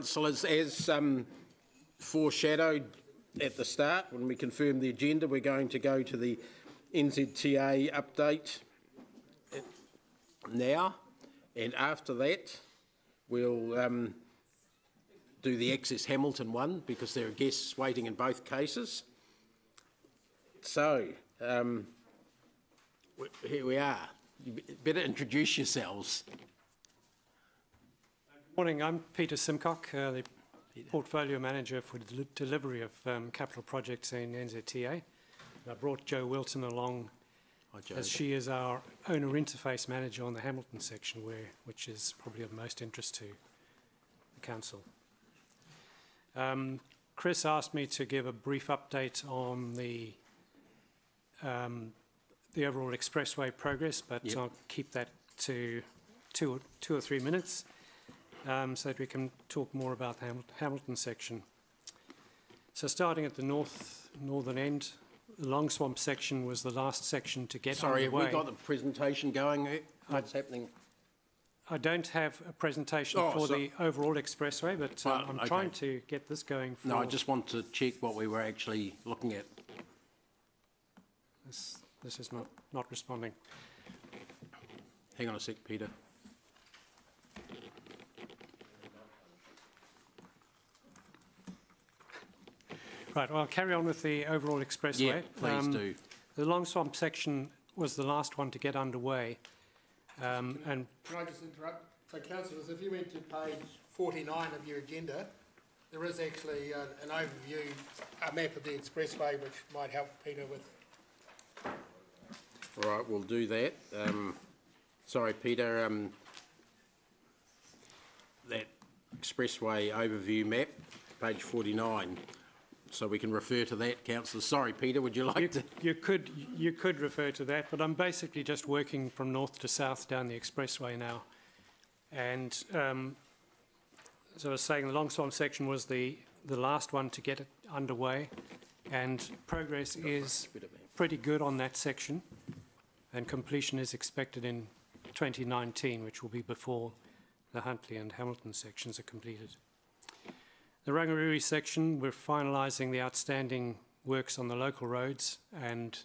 councillors, as foreshadowed at the start when we confirmed the agenda, we're going to go to the NZTA update now, and after that we'll do the Access Hamilton one because there are guests waiting in both cases. So here we are. You better introduce yourselves. Good morning, I'm Peter Simcock, the Portfolio Manager for the delivery of capital projects in NZTA. I brought Jo Wilton along. Hi, Jo. As she is our owner interface manager on the Hamilton section, which is probably of most interest to the council. Chris asked me to give a brief update on the overall expressway progress, but yep. I'll keep that to two or 3 minutes so that we can talk more about the Hamilton section. So starting at the northern end, the Long Swamp section was the last section to get underway. Sorry, have we got the presentation going? What's happening? I don't have a presentation for the overall expressway, but I'm trying to get this going. No, I just want to check what we were actually looking at. This is not responding. Hang on a sec, Peter. Right, well, I'll carry on with the overall expressway. Yeah, please do. The Long Swamp section was the last one to get underway. Can I just interrupt? So, councillors, if you went to page 49 of your agenda, there is actually an overview, a map of the expressway, which might help Peter with. All right, we'll do that. Sorry, Peter. That expressway overview map, page 49. So we can refer to that, councillor. Sorry, Peter, would you like to? You could refer to that, but I'm basically just working from north to south down the expressway now. And so I was saying the Long Swamp section was the last one to get it underway, and progress is pretty good on that section, and completion is expected in 2019, which will be before the Huntly and Hamilton sections are completed. The Rangariri section, we're finalising the outstanding works on the local roads and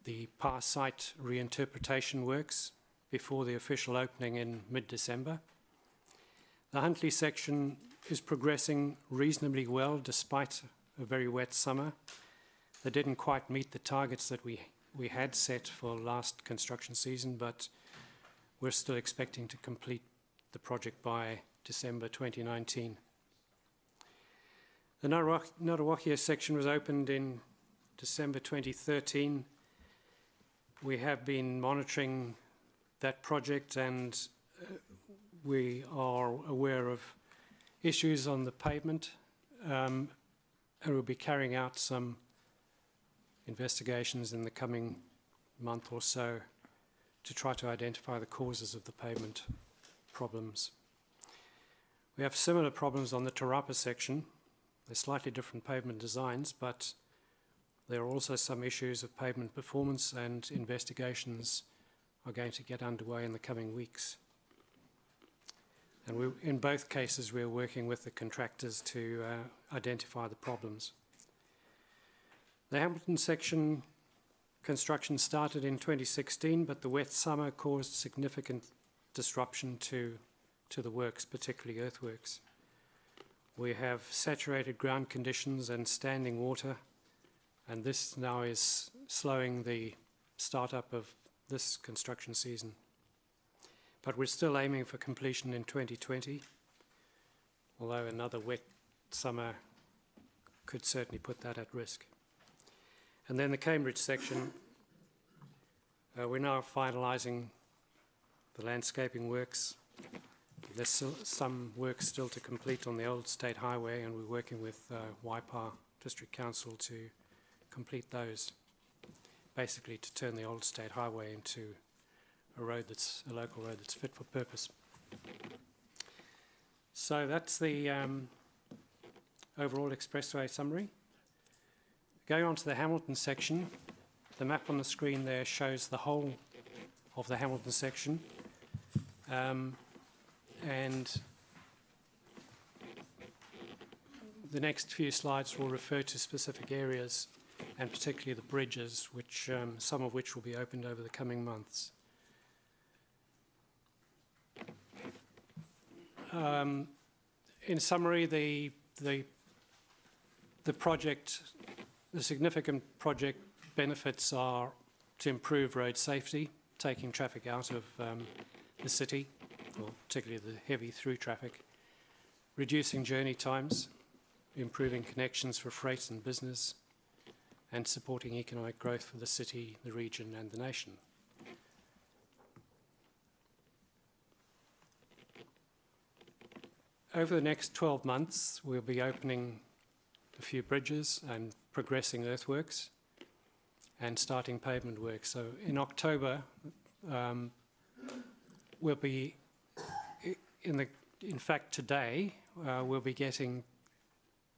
the past site reinterpretation works before the official opening in mid-December. The Huntly section is progressing reasonably well despite a very wet summer. They didn't quite meet the targets that we had set for last construction season, but we're still expecting to complete the project by December 2019. The Ngaruawahia section was opened in December 2013. We have been monitoring that project, and we are aware of issues on the pavement, and we'll be carrying out some investigations in the coming month or so to try to identify the causes of the pavement problems. We have similar problems on the Tarapa section. They're slightly different pavement designs, but there are also some issues of pavement performance, and investigations are going to get underway in the coming weeks. And in both cases, we're working with the contractors to identify the problems. The Hamilton section construction started in 2016, but the wet summer caused significant disruption to the works, particularly earthworks. We have saturated ground conditions and standing water, and this now is slowing the start-up of this construction season. But we're still aiming for completion in 2020, although another wet summer could certainly put that at risk. And then the Cambridge section, we're now finalising the landscaping works. There's still some work still to complete on the Old State Highway, and we're working with Waipa District Council to complete those, basically to turn the Old State Highway into a local road that's fit for purpose. So that's the overall expressway summary. Going on to the Hamilton section, the map on the screen there shows the whole of the Hamilton section. And the next few slides will refer to specific areas, and particularly the bridges, which some of which will be opened over the coming months. In summary, the significant project benefits are to improve road safety, taking traffic out of the city, or particularly the heavy through traffic, reducing journey times, improving connections for freight and business, and supporting economic growth for the city, the region, and the nation. Over the next 12 months, we'll be opening a few bridges and progressing earthworks and starting pavement work. So in October, we'll be, in fact today, we'll be getting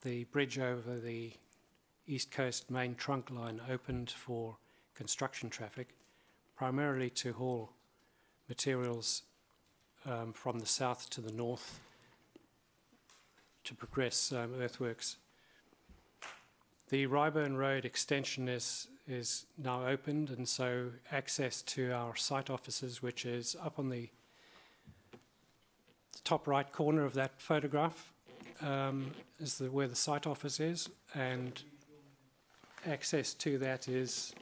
the bridge over the East Coast main trunk line opened for construction traffic, primarily to haul materials from the south to the north to progress earthworks. The Ryburn Road extension is now opened, and so access to our site offices, which is up on the top right corner of that photograph, is where the site office is, and access to that is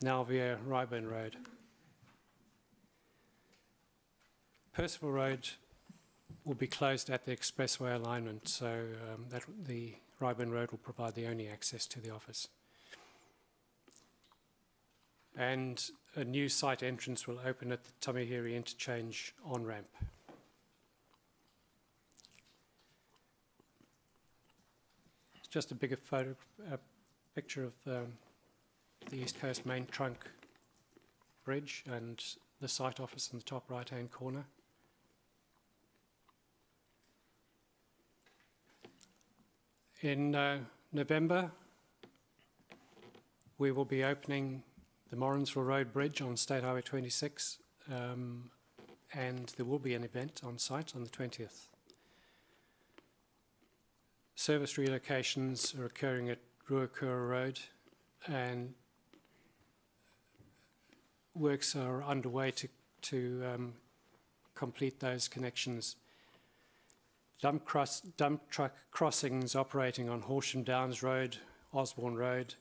now via Ryburn Road. Percival Road will be closed at the expressway alignment, so that the Ryburn Road will provide the only access to the office. And a new site entrance will open at the Tamihiri interchange on-ramp. It's just a bigger picture of the East Coast main trunk bridge and the site office in the top right-hand corner. In November, we will be opening the Morrinsville Road Bridge on State Highway 26, and there will be an event on site on the 20th. Service relocations are occurring at Ruakura Road, and works are underway to complete those connections. Dump truck crossings operating on Horsham Downs Road, Osborne Road,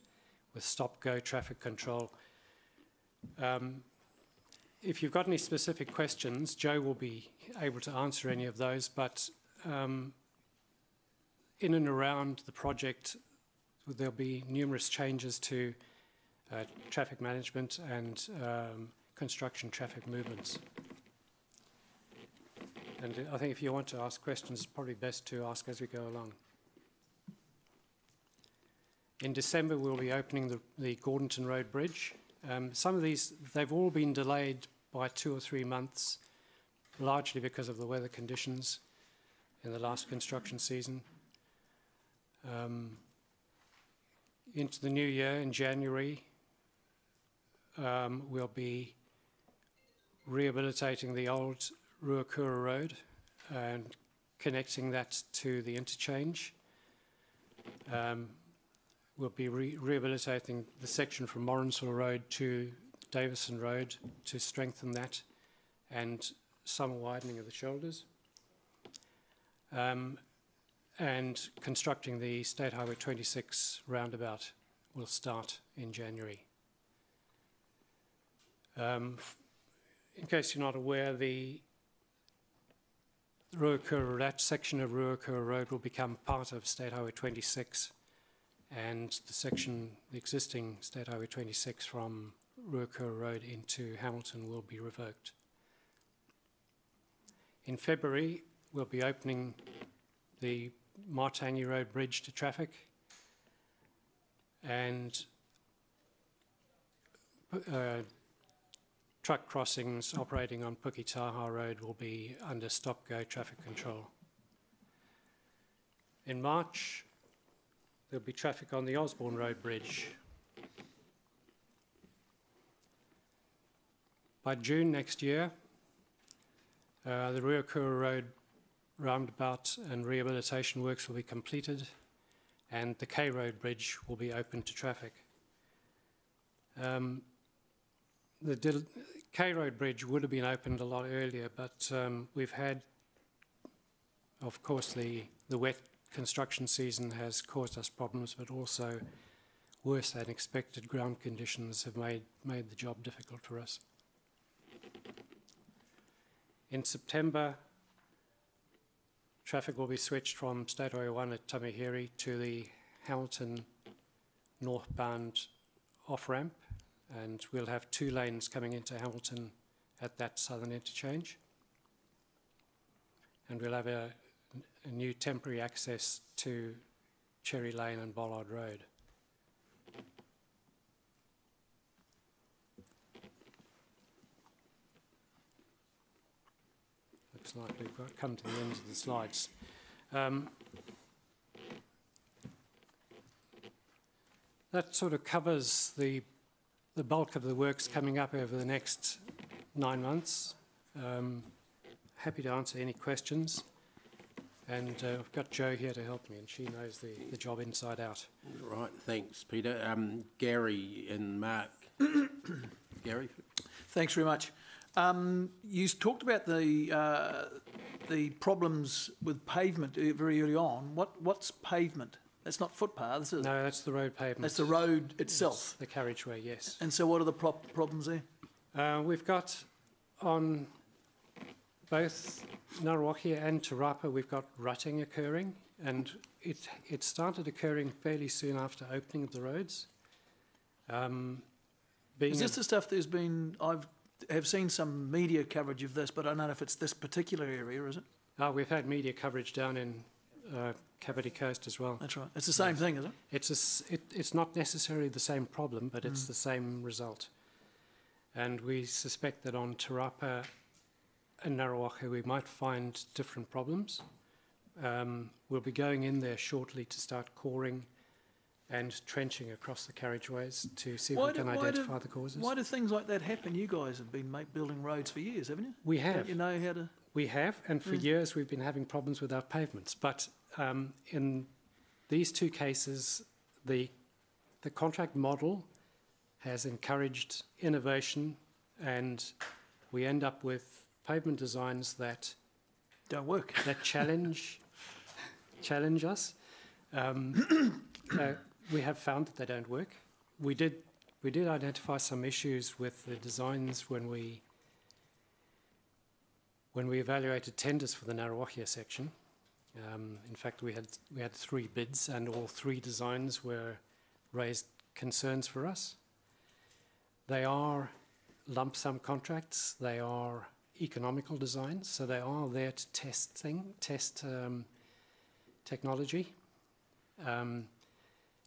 with stop-go traffic control. If you've got any specific questions, Joe will be able to answer any of those, but in and around the project, there'll be numerous changes to traffic management and construction traffic movements. And I think if you want to ask questions, it's probably best to ask as we go along. In December, we'll be opening the Gordonton Road Bridge. Some of these, they've all been delayed by 2 or 3 months, largely because of the weather conditions in the last construction season. Into the new year, in January, we'll be rehabilitating the old Ruakura Road and connecting that to the interchange. We'll be rehabilitating the section from Morrinsville Road to Davison Road to strengthen that, and some widening of the shoulders. And constructing the State Highway 26 roundabout will start in January. In case you're not aware, that section of Ruakura Road will become part of State Highway 26, and the existing State Highway 26 from Ruakura Road into Hamilton will be revoked. In February, we'll be opening the Martangi Road Bridge to traffic, and truck crossings operating on Puketaha Road will be under stop-go traffic control. In March, there'll be traffic on the Osborne Road Bridge. By June next year, the Ruakura Road roundabout and rehabilitation works will be completed, and the K Road Bridge will be open to traffic. The K Road Bridge would have been opened a lot earlier, but we've had, of course, the wet construction season has caused us problems, but also worse than expected ground conditions have made the job difficult for us. In September, traffic will be switched from State Highway 1 at Tamihiri to the Hamilton northbound off-ramp, and we'll have 2 lanes coming into Hamilton at that southern interchange. And we'll have a new temporary access to Cherry Lane and Bollard Road. Looks like we've come to the end of the slides. That sort of covers the bulk of the works coming up over the next 9 months. Happy to answer any questions. And I've got Jo here to help me, and she knows the job inside out. Right, thanks, Peter. Gary and Mark. Gary? Thanks very much. You talked about the problems with pavement very early on. What's pavement? That's not footpaths, is it? No, that's the road pavement. That's the road itself? It's the carriageway, yes. And so what are the problems there? We've got on both Ngaruakia and Te Rapa, we've got rutting occurring, and it started occurring fairly soon after opening of the roads. Is this the stuff there's been, have seen some media coverage of this, but I don't know if it's this particular area, is it? We've had media coverage down in Kapiti Coast as well. That's right. It's the same thing, is it? It's not necessarily the same problem, but it's the same result. And we suspect that on Te Rapa and Ngaruakia we might find different problems. We'll be going in there shortly to start coring and trenching across the carriageways to see if we can identify the causes. Why do things like that happen? You guys have been building roads for years, haven't you? We have. Don't you know how to... We have, and for years we've been having problems with our pavements. But in these 2 cases, the contract model has encouraged innovation, and we end up with pavement designs that don't work, that challenge us. We have found that they don't work. We did identify some issues with the designs when we evaluated tenders for the Ngaruakia section. In fact, we had 3 bids, and all 3 designs raised concerns for us. They are lump sum contracts. They are economical designs, so they are there to test technology.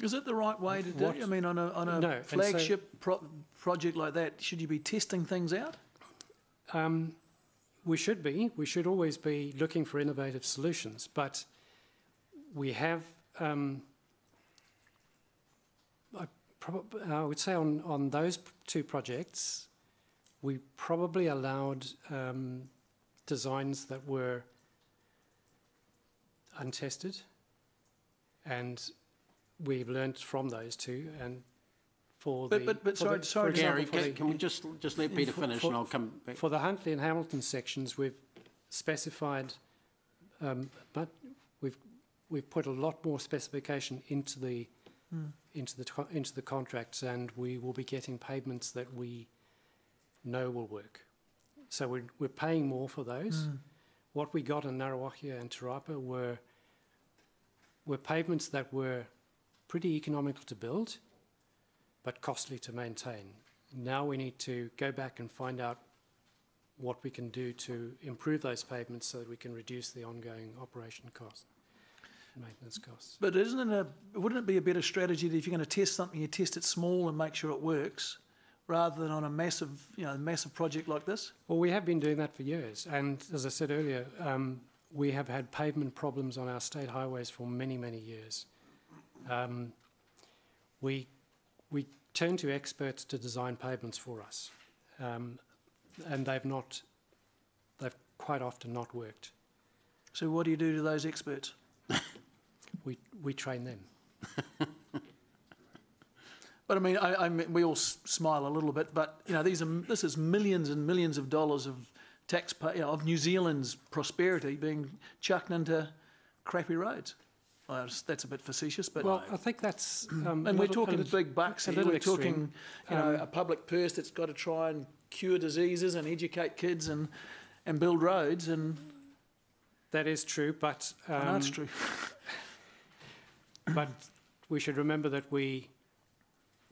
Is it the right way to do it? I mean, on a no, flagship project like that, should you be testing things out? We should be. We should always be looking for innovative solutions. But we have, I would say on those 2 projects, we probably allowed designs that were untested, and we've learned from those 2. And sorry, Gary, can we just let Peter finish and I'll come back? For the Huntly and Hamilton sections, we've specified, but we've put a lot more specification into the contracts, and we will be getting pavements that we know will work. So we're paying more for those. What we got in Ngaruakia and Te Rapa were pavements that were pretty economical to build, but costly to maintain. Now we need to go back and find out what we can do to improve those pavements so that we can reduce the ongoing operation costs, maintenance costs. But wouldn't it be a better strategy that if you're going to test something, you test it small and make sure it works, rather than on a massive project like this? Well, we have been doing that for years, and as I said earlier, we have had pavement problems on our state highways for many, many years. We turn to experts to design pavements for us, and they've quite often not worked. So what do you do to those experts? We train them. But I mean, I mean, we all smile a little bit, but you know, this is millions and millions of dollars of of New Zealand's prosperity being chucked into crappy roads. Well, that's a bit facetious, but Well, I think that's... and we're talking big bucks here. We're talking, you know, a public purse that's got to try and cure diseases and educate kids and build roads, and That is true, but... I know it's true. But we should remember that we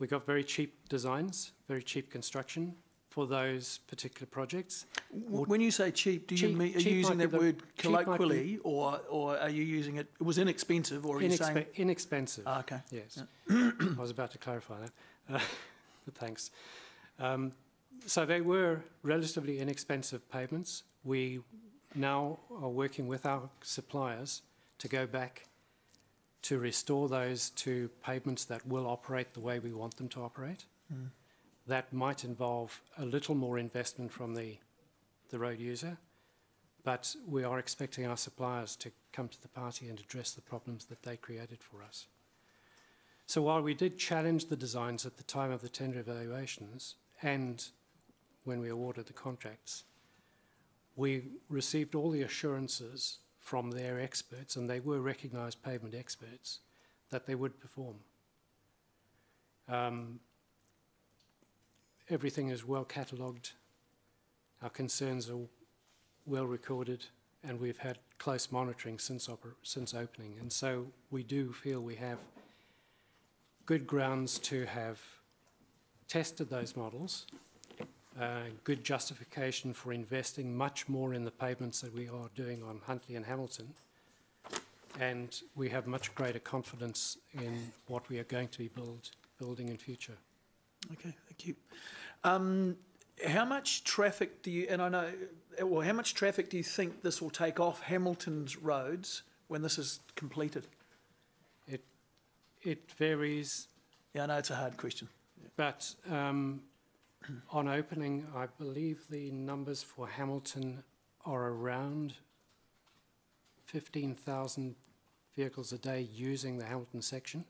got very cheap designs, very cheap construction for those particular projects. When you say cheap, do you Cheap- mean, are cheap you using might that be word cheap might be- colloquially, or are you using it inexpensive, or are you saying... Inexpensive. Ah, okay. Yes. I was about to clarify that. But thanks. So they were relatively inexpensive pavements. We now are working with our suppliers to go back to restore those to pavements that will operate the way we want them to operate. That might involve a little more investment from the road user, but we are expecting our suppliers to come to the party and address the problems that they created for us. So while we did challenge the designs at the time of the tender evaluations and when we awarded the contracts, we received all the assurances from their experts, and they were recognised pavement experts, that they would perform. Everything is well catalogued, our concerns are well recorded, and we've had close monitoring since opening. And so we do feel we have good grounds to have tested those models, good justification for investing much more in the pavements that we are doing on Huntly and Hamilton, and we have much greater confidence in what we are going to be building in future. Okay, thank you. How much traffic do you, and I know, well, how much traffic do you think this will take off Hamilton's roads when this is completed? It varies. Yeah, I know it's a hard question. But on opening, I believe the numbers for Hamilton are around 15,000 vehicles a day using the Hamilton section,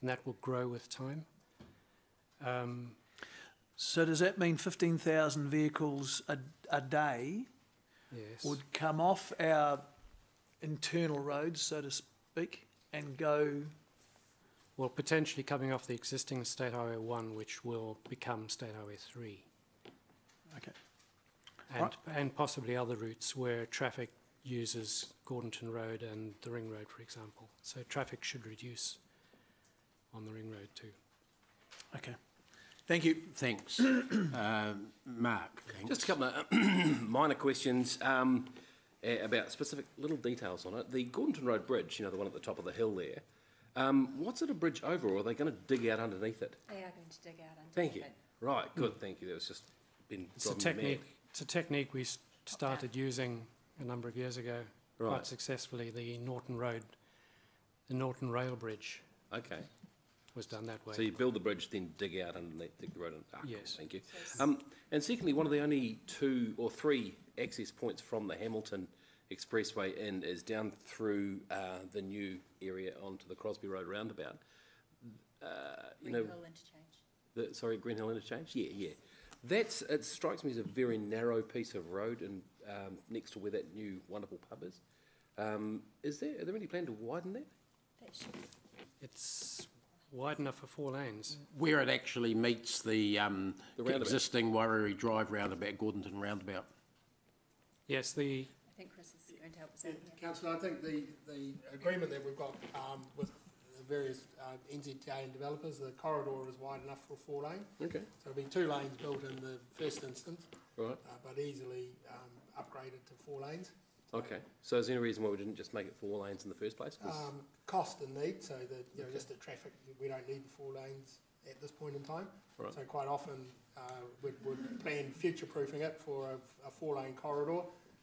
and that will grow with time. So does that mean 15,000 vehicles a day Yes. would come off our internal roads, so to speak, and go... Well, potentially coming off the existing State Highway 1, which will become State Highway 3. Okay. And possibly other routes where traffic uses Gordonton Road and the Ring Road, for example. So traffic should reduce on the Ring Road too. Okay. Thank you. Thanks. Mark. Thanks. Just a couple of minor questions about specific little details on it. The Gordonton Road Bridge, you know, the one at the top of the hill there, what's it a bridge over, or are they going to dig out underneath it? They are going to dig out underneath Thank you. it. Right, good, thank you. That was just been It's a driving me mad. technique. It's a technique we started using a number of years ago, Right. quite successfully. The Norton Rail Bridge Okay. was done that way. So you build the bridge, then dig out underneath, dig the road. Yes. Thank you. And secondly, one of the only 2 or 3 access points from the Hamilton Expressway in is down through the new area onto the Crosby Road roundabout. Green Hill interchange. Sorry, Green Hill Interchange? Yeah. It strikes me as a very narrow piece of road and next to where that new wonderful pub is. Are there any plan to widen that? That should be It's wide enough for 4 lanes. Where it actually meets the roundabout. existing Wariri Drive roundabout, Gordonton roundabout. Yes, I think Chris is going to help us out here. Councillor, I think the agreement that we've got with the various NZTA and developers, the corridor is wide enough for 4 lane. Okay, So there'll be 2 lanes built in the first instance, right. but easily upgraded to 4 lanes. Okay. So is there any reason why we didn't just make it 4 lanes in the first place? 'Cause- Cost and need, so that, you know, just the traffic, we don't need the 4 lanes at this point in time. Right. So quite often, we'd plan future-proofing it for a 4-lane corridor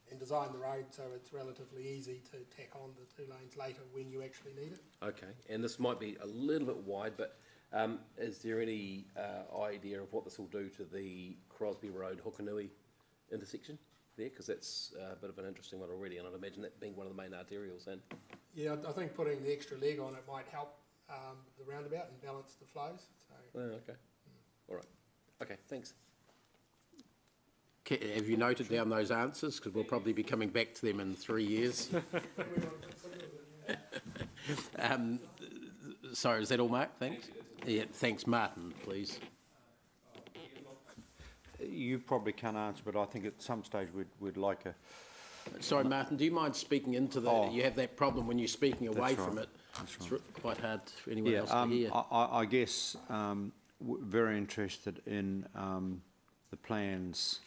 and design the road so it's relatively easy to tack on the 2 lanes later when you actually need it. Okay, and this might be a little bit wide, but is there any idea of what this will do to the Crosby Road Hokanui intersection there? Because that's a bit of an interesting one already, and I'd imagine that being one of the main arterials. And Yeah, I think putting the extra leg on it might help the roundabout and balance the flows. So, Oh, okay. All right. Okay, thanks. Have you noted down those answers? Because we'll probably be coming back to them in 3 years. Sorry, is that all, Mark? Thanks. Yeah, thanks, Martin, please. You probably can't answer, but I think at some stage we'd like a... Sorry, Martin, do you mind speaking into the... Oh. You have that problem when you're speaking away That's from right. it. It's quite hard for anyone else to hear. I guess very interested in the plans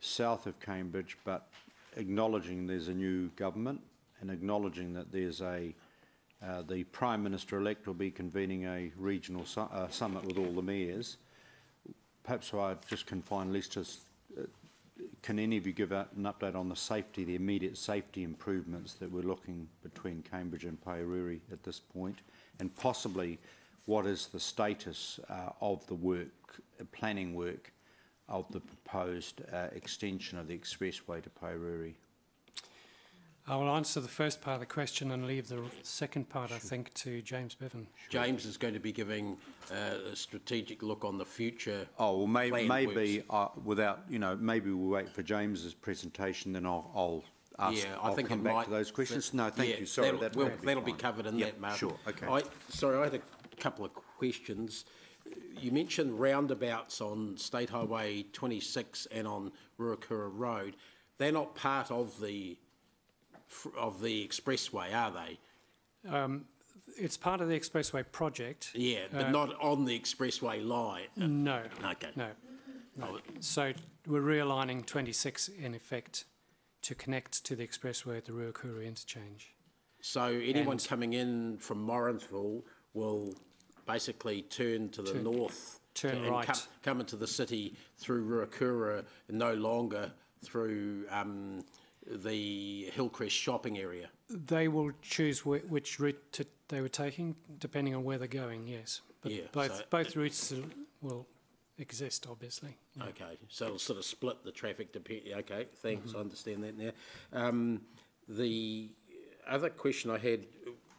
south of Cambridge, but acknowledging there's a new government and acknowledging that there's the Prime Minister-elect will be convening a regional summit with all the mayors. Perhaps I just confine Leicester's. Can any of you give an update on the safety, the immediate safety improvements that we're looking between Cambridge and Pairuri at this point, and possibly what is the status of the work, planning work, of the proposed extension of the expressway to Pairuri? I will answer the first part of the question and leave the second part, I think, to James Bevan. James is going to be giving a strategic look on the future. Oh, well, maybe without, maybe we'll wait for James's presentation, then I'll ask. Yeah, I think come it back might, to those questions. No, thank yeah, you. Sorry, that'll be covered in that, Martin. Sure, okay. Sorry, I had a couple of questions. You mentioned roundabouts on State Highway 26 and on Ruakura Road. They're not part of the expressway, are they? It's part of the expressway project. Yeah, but not on the expressway line. No. Okay. No. So we're realigning 26 in effect to connect to the expressway at the Ruakura interchange. So anyone coming in from Morrinsville will basically turn to the north, turn and right, come into the city through Ruakura, and no longer through the Hillcrest shopping area. They will choose which route they were taking, depending on where they're going. Yes, but Yeah, both routes will exist, obviously. Yeah. Okay, so it'll sort of split the traffic. Okay, thanks. I understand that now. The other question I had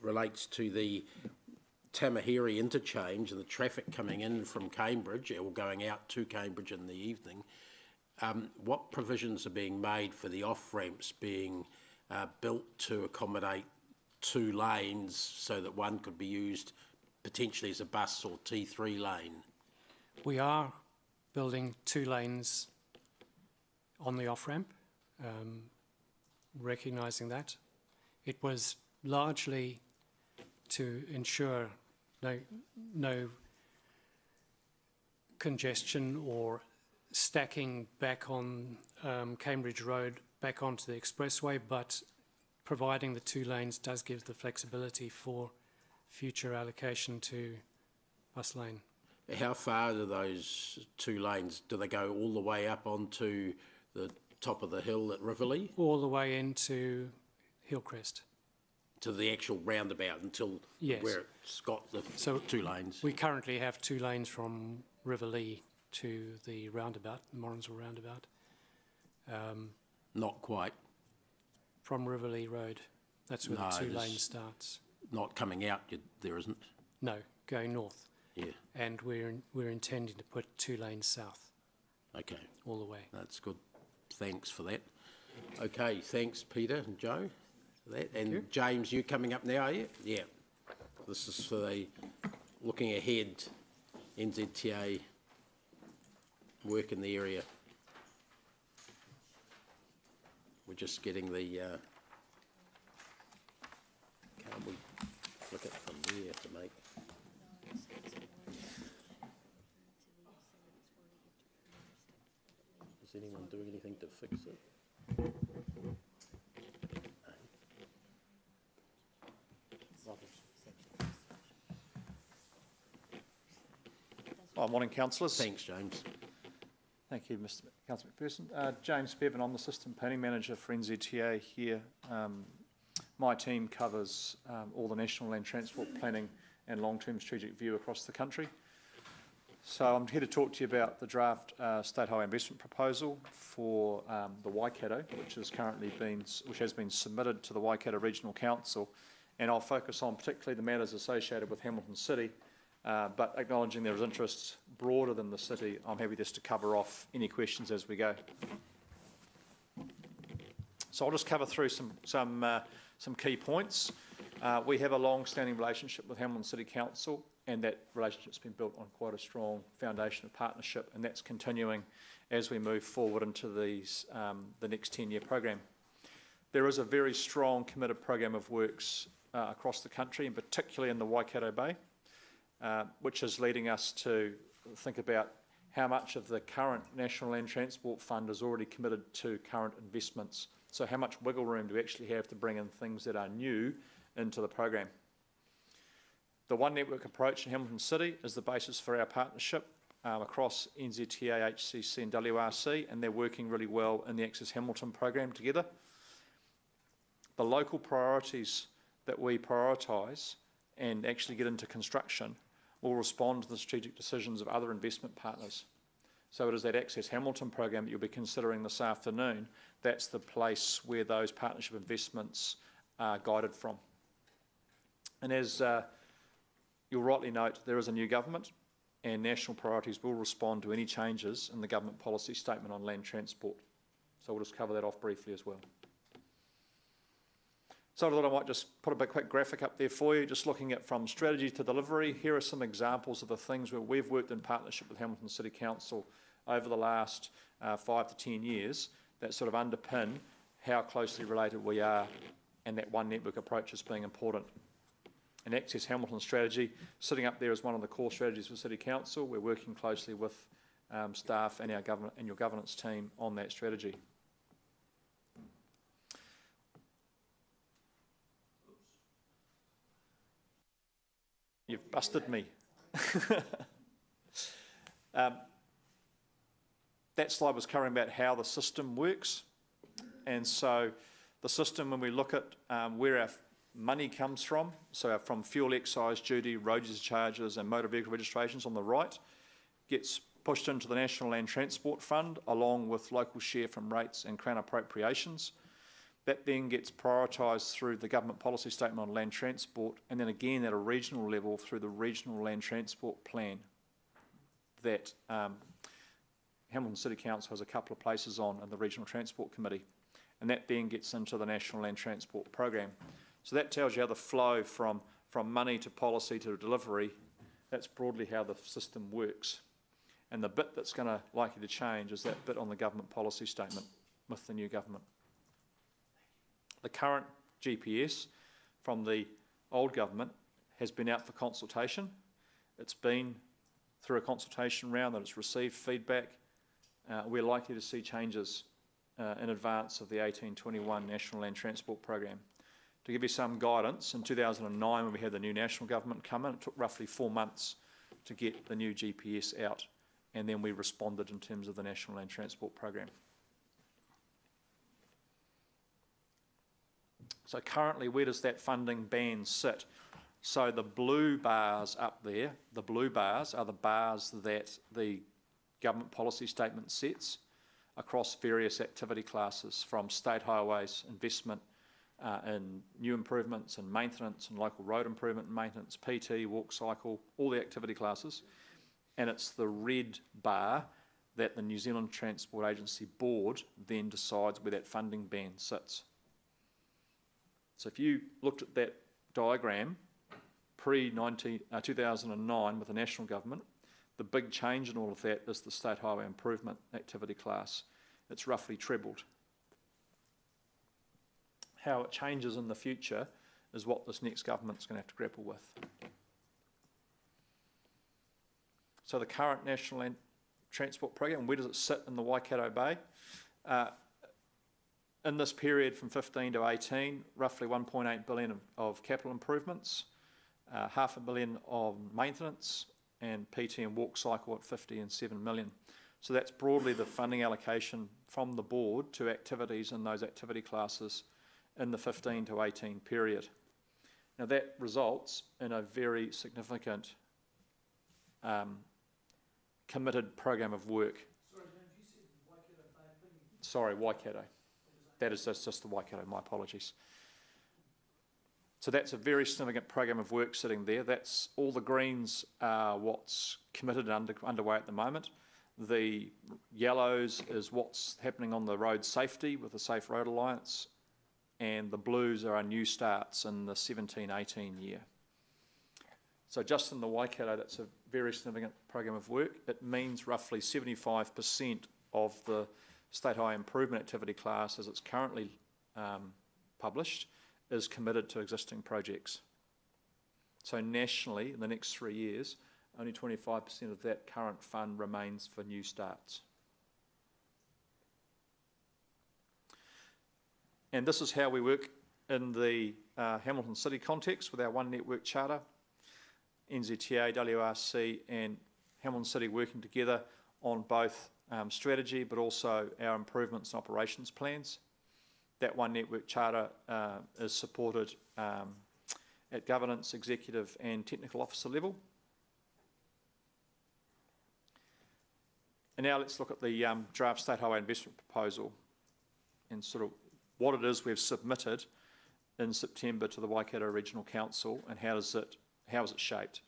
relates to the Tamahiri interchange and the traffic coming in from Cambridge or going out to Cambridge in the evening. What provisions are being made for the off-ramps being built to accommodate 2 lanes so that one could be used potentially as a bus or T3 lane? We are building 2 lanes on the off-ramp, recognising that. It was largely to ensure no congestion or stacking back on Cambridge Road back onto the expressway, but providing the 2 lanes does give the flexibility for future allocation to bus lane. How far do those 2 lanes, do they go all the way up onto the top of the hill at Riverlea? All the way into Hillcrest. To the actual roundabout until where it's got the 2 lanes? We currently have 2 lanes from Riverlea to the roundabout, the Morrinsville roundabout. Not quite. From Riverlea Road. That's where the 2 lane starts. Not coming out, there isn't? No, going north. Yeah. And we're intending to put 2 lanes south. Okay. All the way. That's good. Thanks for that. Okay, thanks Peter and Joe for that. And James, you coming up now, are you? Yeah. This is for the looking ahead NZTA work in the area. We're just getting the, can't we flick it from there to make? Is anyone doing anything to fix it? Morning, councillors. Thanks, James. Thank you, Mr. Councillor McPherson. James Bevan, I'm the System Planning Manager for NZTA here. My team covers all the national land transport planning and long-term strategic view across the country. So I'm here to talk to you about the draft State Highway Investment Proposal for the Waikato, which has been submitted to the Waikato Regional Council and I'll focus on particularly the matters associated with Hamilton City, but acknowledging there is interest broader than the city, I'm happy just to cover off any questions as we go. So I'll just cover through some key points. We have a long-standing relationship with Hamilton City Council, and that relationship's been built on quite a strong foundation of partnership, and that's continuing as we move forward into the next 10-year program. There is a very strong committed program of works across the country, and particularly in the Waikato Bay, which is leading us to think about how much of the current National Land Transport Fund is already committed to current investments. So how much wiggle room do we actually have to bring in things that are new into the program? The One Network approach in Hamilton City is the basis for our partnership across NZTA, HCC and WRC, and they're working really well in the Access Hamilton program together. The local priorities that we prioritise and actually get into construction will respond to the strategic decisions of other investment partners. So it is that Access Hamilton program that you'll be considering this afternoon, that's the place where those partnership investments are guided from. And as you'll rightly note, there is a new government, and national priorities will respond to any changes in the government policy statement on land transport. So we'll just cover that off briefly as well. So I thought I might just put a quick graphic up there for you, just looking at from strategy to delivery. Here are some examples of the things where we've worked in partnership with Hamilton City Council over the last 5 to 10 years that sort of underpin how closely related we are, and that one network approach is being important. An Access Hamilton strategy, sitting up there as one of the core strategies for City Council. We're working closely with staff and your governance team on that strategy. You've busted me. That slide was covering about how the system works. And so the system, when we look at where our money comes from, so from fuel excise duty, road user charges and motor vehicle registrations on the right, gets pushed into the National Land Transport Fund along with local share from rates and Crown appropriations. That then gets prioritised through the government policy statement on land transport, and then again at a regional level through the Regional Land Transport Plan that Hamilton City Council has a couple of places on in the Regional Transport Committee, and that then gets into the National Land Transport Program. So that tells you how the flow from money to policy to delivery, that's broadly how the system works. And the bit that's likely to change is that bit on the government policy statement with the new government. The current GPS from the old government has been out for consultation. It's been through a consultation round that it's received feedback. We're likely to see changes in advance of the 1821 National Land Transport Program. To give you some guidance, in 2009 when we had the new national government come in, it took roughly 4 months to get the new GPS out, and then we responded in terms of the National Land Transport Program. So currently, where does that funding band sit? So the blue bars up there, the blue bars are the bars that the government policy statement sets across various activity classes, from state highways, investment in new improvements and maintenance and local road improvement and maintenance, PT, walk cycle, all the activity classes. And it's the red bar that the New Zealand Transport Agency Board then decides where that funding band sits. So if you looked at that diagram pre-2009 with the national government, the big change in all of that is the state highway improvement activity class. It's roughly trebled. How it changes in the future is what this next government's going to have to grapple with. So the current National Land Transport Program, where does it sit in the Waikato Bay? In this period from 15 to 18, roughly 1.8 billion of capital improvements, $500 million of maintenance, and PT and walk cycle at 50 and 7 million. So that's broadly the funding allocation from the board to activities in those activity classes in the 15 to 18 period. Now that results in a very significant committed program of work. Sorry, James, you said Waikato Bay. Sorry, Waikato. That is just the Waikato, my apologies. So that's a very significant program of work sitting there. That's all the greens are what's committed and underway at the moment. The yellows is what's happening on the road safety with the Safe Road Alliance, and the blues are our new starts in the 17-18 year. So just in the Waikato, that's a very significant program of work. It means roughly 75% of the State Highway Improvement Activity class, as it's currently published, is committed to existing projects. So nationally, in the next 3 years, only 25% of that current fund remains for new starts. And this is how we work in the Hamilton City context with our One Network Charter. NZTA, WRC and Hamilton City working together on both strategy but also our improvements and operations plans. That One Network Charter is supported at governance, executive and technical officer level. And now let's look at the draft State Highway Investment Proposal and sort of what it is we've submitted in September to the Waikato Regional Council and how is it shaped.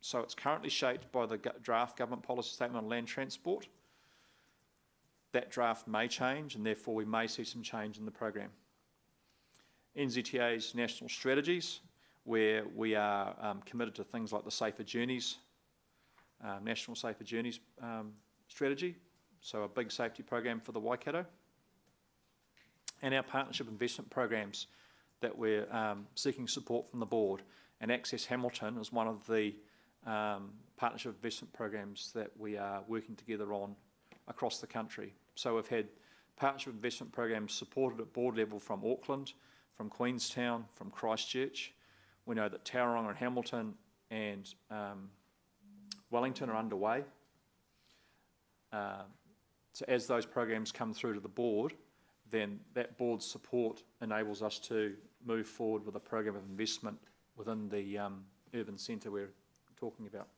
So it's currently shaped by the draft government policy statement on land transport. That draft may change and therefore we may see some change in the program. NZTA's national strategies, where we are committed to things like the Safer Journeys, National Safer Journeys strategy, so a big safety program for the Waikato. And our partnership investment programs that we're seeking support from the board. And Access Hamilton is one of the partnership investment programs that we are working together on across the country. So we've had partnership investment programs supported at board level from Auckland, from Queenstown, from Christchurch. We know that Tauranga and Hamilton and Wellington are underway. So as those programs come through to the board, then that board's support enables us to move forward with a program of investment within the urban centre we're talking about.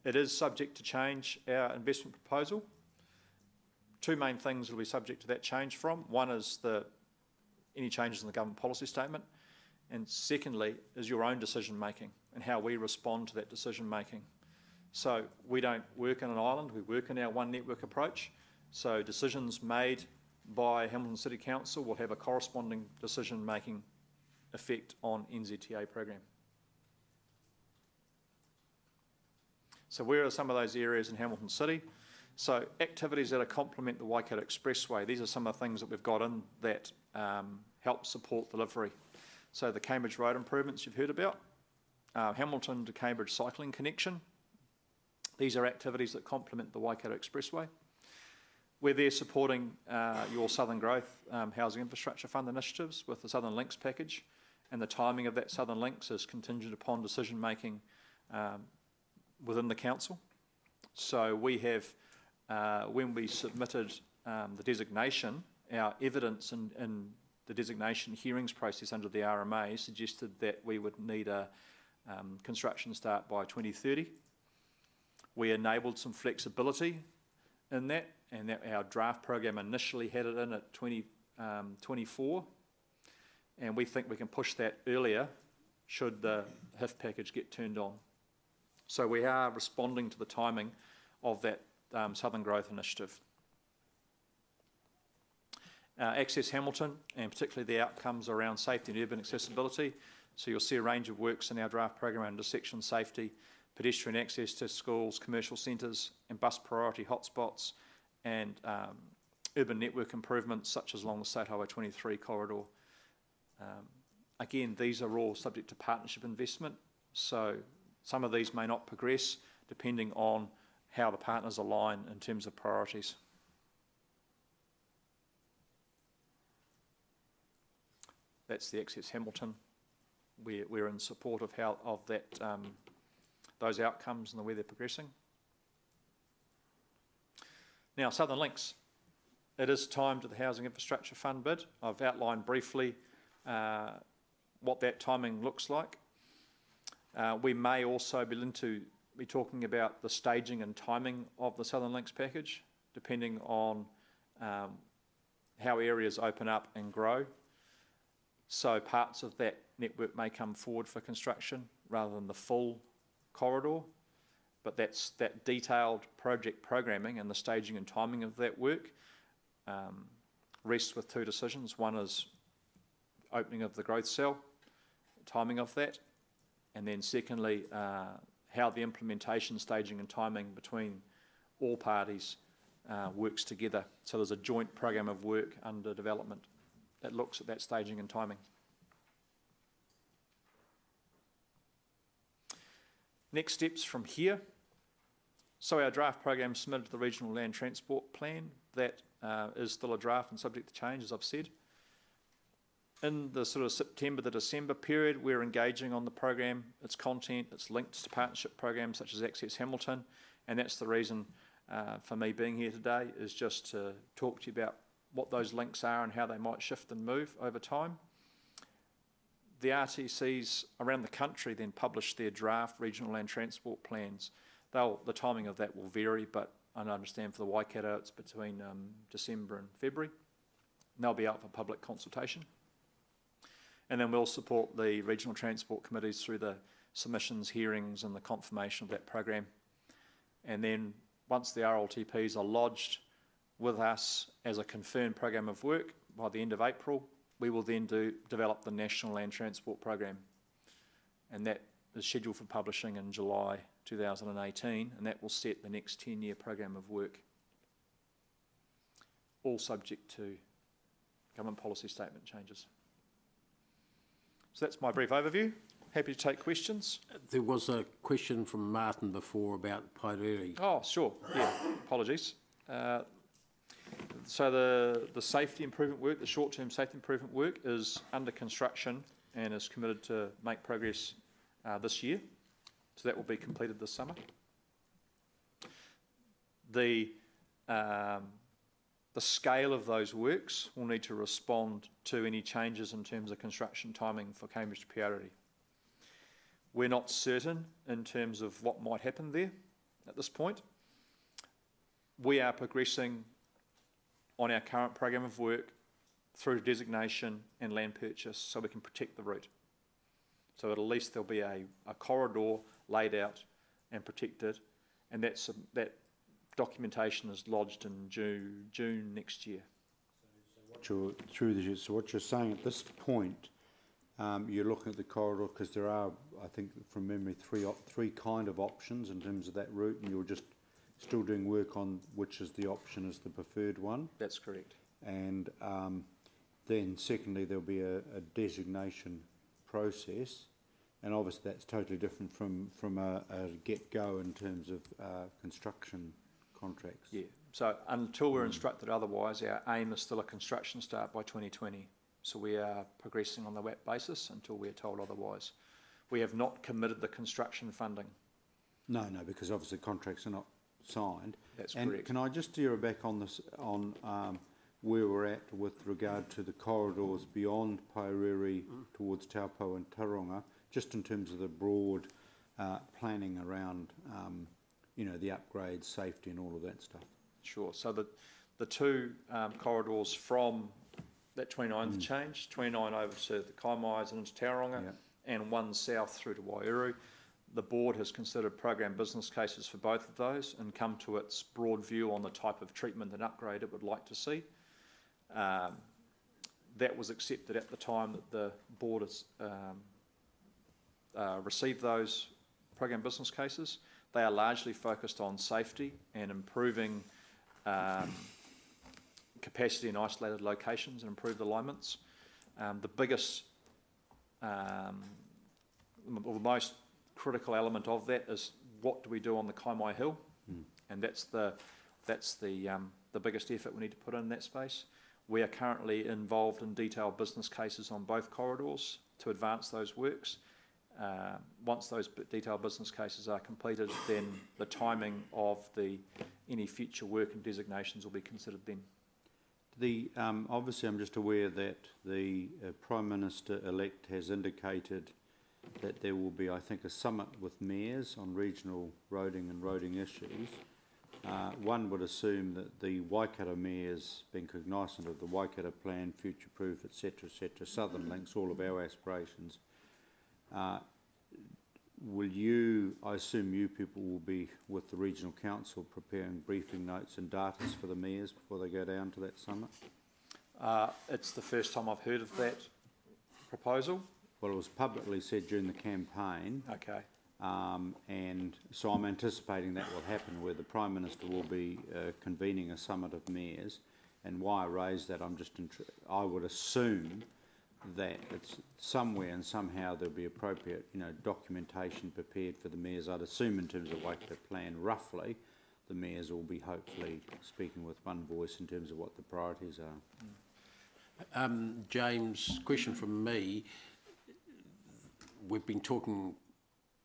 It is subject to change, our investment proposal. Two main things will be subject to that change from. One is any changes in the government policy statement, and secondly is your own decision making and how we respond to that decision making. So we don't work in an island, we work in our One Network approach. So decisions made by Hamilton City Council will have a corresponding decision making effect on NZTA program. So where are some of those areas in Hamilton City? So activities that complement the Waikato Expressway, these are some of the things that we've got in that help support delivery. So the Cambridge Road improvements you've heard about, Hamilton to Cambridge cycling connection, these are activities that complement the Waikato Expressway. We're there supporting your Southern Growth Housing Infrastructure Fund initiatives with the Southern Links package, and the timing of that Southern Links is contingent upon decision making within the council. So we have, when we submitted the designation, our evidence in the designation hearings process under the RMA suggested that we would need a construction start by 2030. We enabled some flexibility in that, and that our draft program initially had it in at 2024, and we think we can push that earlier should the HIF package get turned on. So we are responding to the timing of that Southern Growth Initiative. Access Hamilton, and particularly the outcomes around safety and urban accessibility. So you'll see a range of works in our draft program under section safety, pedestrian access to schools, commercial centres and bus priority hotspots, and urban network improvements such as along the State Highway 23 corridor. Again, these are all subject to partnership investment, so some of these may not progress depending on how the partners align in terms of priorities. That's the Access Hamilton. We're in support of that, those outcomes and the way they're progressing. Now, Southern Links. It is time to the Housing Infrastructure Fund bid. I've outlined briefly what that timing looks like. We may also be talking about the staging and timing of the Southern Links package, depending on how areas open up and grow. So parts of that network may come forward for construction rather than the full corridor, but that's that detailed project programming and the staging and timing of that work rests with two decisions. One is opening of the growth cell, timing of that, and then secondly, how the implementation, staging and timing between all parties works together. So there's a joint program of work under development that looks at that staging and timing. Next steps from here. So our draft program submitted to the Regional Land Transport Plan. That is still a draft and subject to change, as I've said. In the sort of September to December period, we're engaging on the program, its content, its links to partnership programs such as Access Hamilton, and that's the reason for me being here today, is just to talk to you about what those links are and how they might shift and move over time. The RTCs around the country then publish their draft regional land transport plans. The timing of that will vary, but I understand for the Waikato it's between December and February. And they'll be out for public consultation. And then we'll support the regional transport committees through the submissions, hearings and the confirmation of that program. And then once the RLTPs are lodged with us as a confirmed program of work by the end of April, we will then develop the National Land Transport Program. And that is scheduled for publishing in July 2018, and that will set the next 10-year program of work, all subject to government policy statement changes. So that's my brief overview. Happy to take questions. There was a question from Martin before about Pairiri. Oh, sure. Yeah, apologies. So the safety improvement work, the short-term safety improvement work is under construction and is committed to make progress this year. So that will be completed this summer. The scale of those works will need to respond to any changes in terms of construction timing for Cambridge to Priority. We're not certain in terms of what might happen there at this point. We are progressing on our current program of work through designation and land purchase so we can protect the route. So at least there'll be a corridor laid out and protected, and that documentation is lodged in June next year. So what you're saying at this point, you're looking at the corridor because there are, I think from memory, three kind of options in terms of that route, and you're just still doing work on which is the option is the preferred one. That's correct. And then secondly, there'll be a designation process, and obviously that's totally different from a get-go in terms of construction contracts. Yeah, so until we're instructed otherwise, our aim is still a construction start by 2020. So we are progressing on the WAP basis until we're told otherwise. We have not committed the construction funding. No, because obviously contracts are not signed. That's and correct. Can I just steer back on this, on where we're at with regard to the corridors beyond Pairiri towards Taupo and Taronga, just in terms of the broad planning around, the upgrades, safety and all of that stuff? Sure. So the two corridors from that 29th change, 29 over to the Kaimais and into Tauranga, and one south through to Waiuru. The board has considered program business cases for both of those and come to its broad view on the type of treatment and upgrade it would like to see. That was accepted at the time that the board has received those program business cases. They are largely focused on safety and improving capacity in isolated locations and improved alignments. The biggest, or the most critical element of that is what do we do on the Kaimai Hill, and that's the biggest effort we need to put in that space. We are currently involved in detailed business cases on both corridors to advance those works. Once those detailed business cases are completed, then the timing of any future work and designations will be considered then. Obviously I'm just aware that the Prime Minister-elect has indicated that there will be, I think, a summit with mayors on regional roading and roading issues. one would assume that the Waikato mayors, being cognisant of the Waikato plan, future-proof, etc., Southern Links, all of our aspirations, will you, I assume you people will be with the Regional Council preparing briefing notes and data for the mayors before they go down to that summit? It's the first time I've heard of that proposal. Well, it was publicly said during the campaign. Okay. And so I'm anticipating that will happen, where the Prime Minister will be convening a summit of mayors. And why I raise that, I would assume that it's somewhere and somehow there'll be appropriate, documentation prepared for the mayors. I'd assume in terms of Waikato plan, roughly, the mayors will be hopefully speaking with one voice in terms of what the priorities are. James, question from me. We've been talking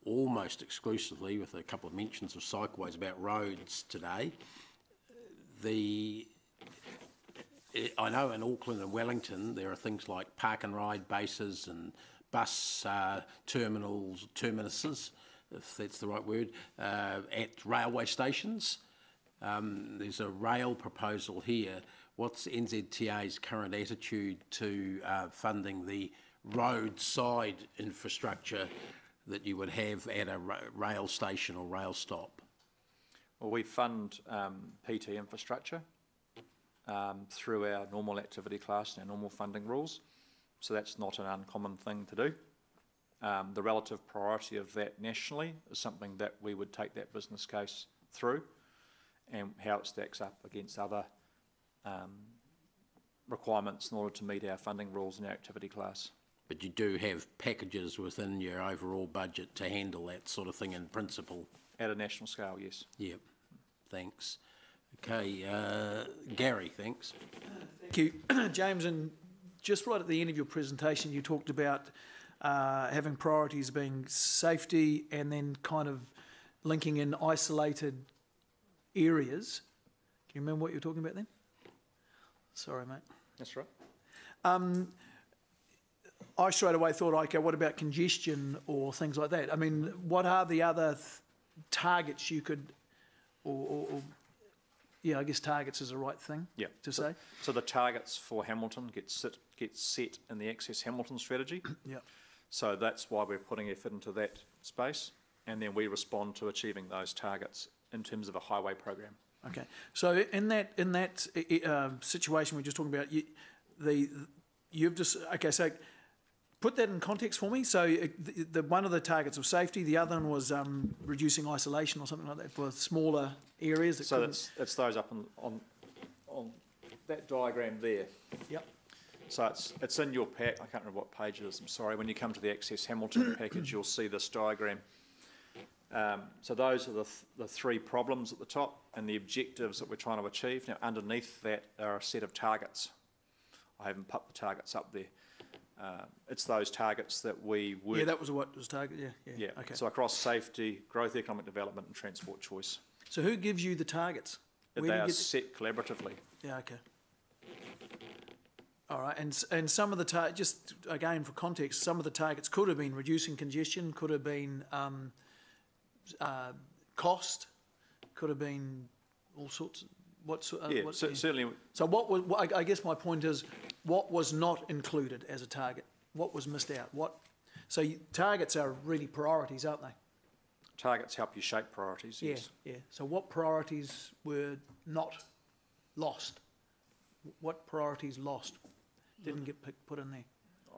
almost exclusively, with a couple of mentions of cycleways, about roads today. I know in Auckland and Wellington there are things like park and ride bases and bus terminuses, if that's the right word, at railway stations. There's a rail proposal here. What's NZTA's current attitude to funding the roadside infrastructure that you would have at a rail station or rail stop? Well, we fund PT infrastructure through our normal activity class and our normal funding rules, so that's not an uncommon thing to do. The relative priority of that nationally is something that we would take that business case through, and how it stacks up against other requirements in order to meet our funding rules in our activity class. But you do have packages within your overall budget to handle that sort of thing in principle? At a national scale, yes. Yep, thanks. Okay, Gary, thanks. Thank you, James. And just right at the end of your presentation, you talked about having priorities being safety and then kind of linking in isolated areas. Can you remember what you were talking about then? Sorry, mate. That's right. I straight away thought, okay, what about congestion or things like that? I mean, what are the other targets you could, yeah, I guess targets is the right thing to say. So the targets for Hamilton get set in the Access Hamilton strategy. Yeah. So that's why we're putting effort into that space, and then we respond to achieving those targets in terms of a highway program. Okay. So in that situation we're just talking about, you've just so put that in context for me. So the one of the targets was safety, the other one was reducing isolation or something like that for smaller areas. That so it's those up on that diagram there. Yep. So it's in your pack. I can't remember what page it is. I'm sorry. When you come to the Access Hamilton package, you'll see this diagram. So those are the three problems at the top and the objectives that we're trying to achieve. Now, underneath that are a set of targets. I haven't put the targets up there. It's those targets that we work... Yeah, that was what was targeted, yeah. Okay. So across safety, growth, economic development and transport choice. So who gives you the targets? They are set collaboratively. Yeah, okay. All right, and some of the targets, just again for context, some of the targets could have been reducing congestion, could have been cost, could have been all sorts. Certainly. So I guess my point is, what was not included as a target? What was missed out? So targets are really priorities, aren't they? Targets help you shape priorities, yes. Yeah. So what priorities were not lost? What priorities lost? Didn't get put in there?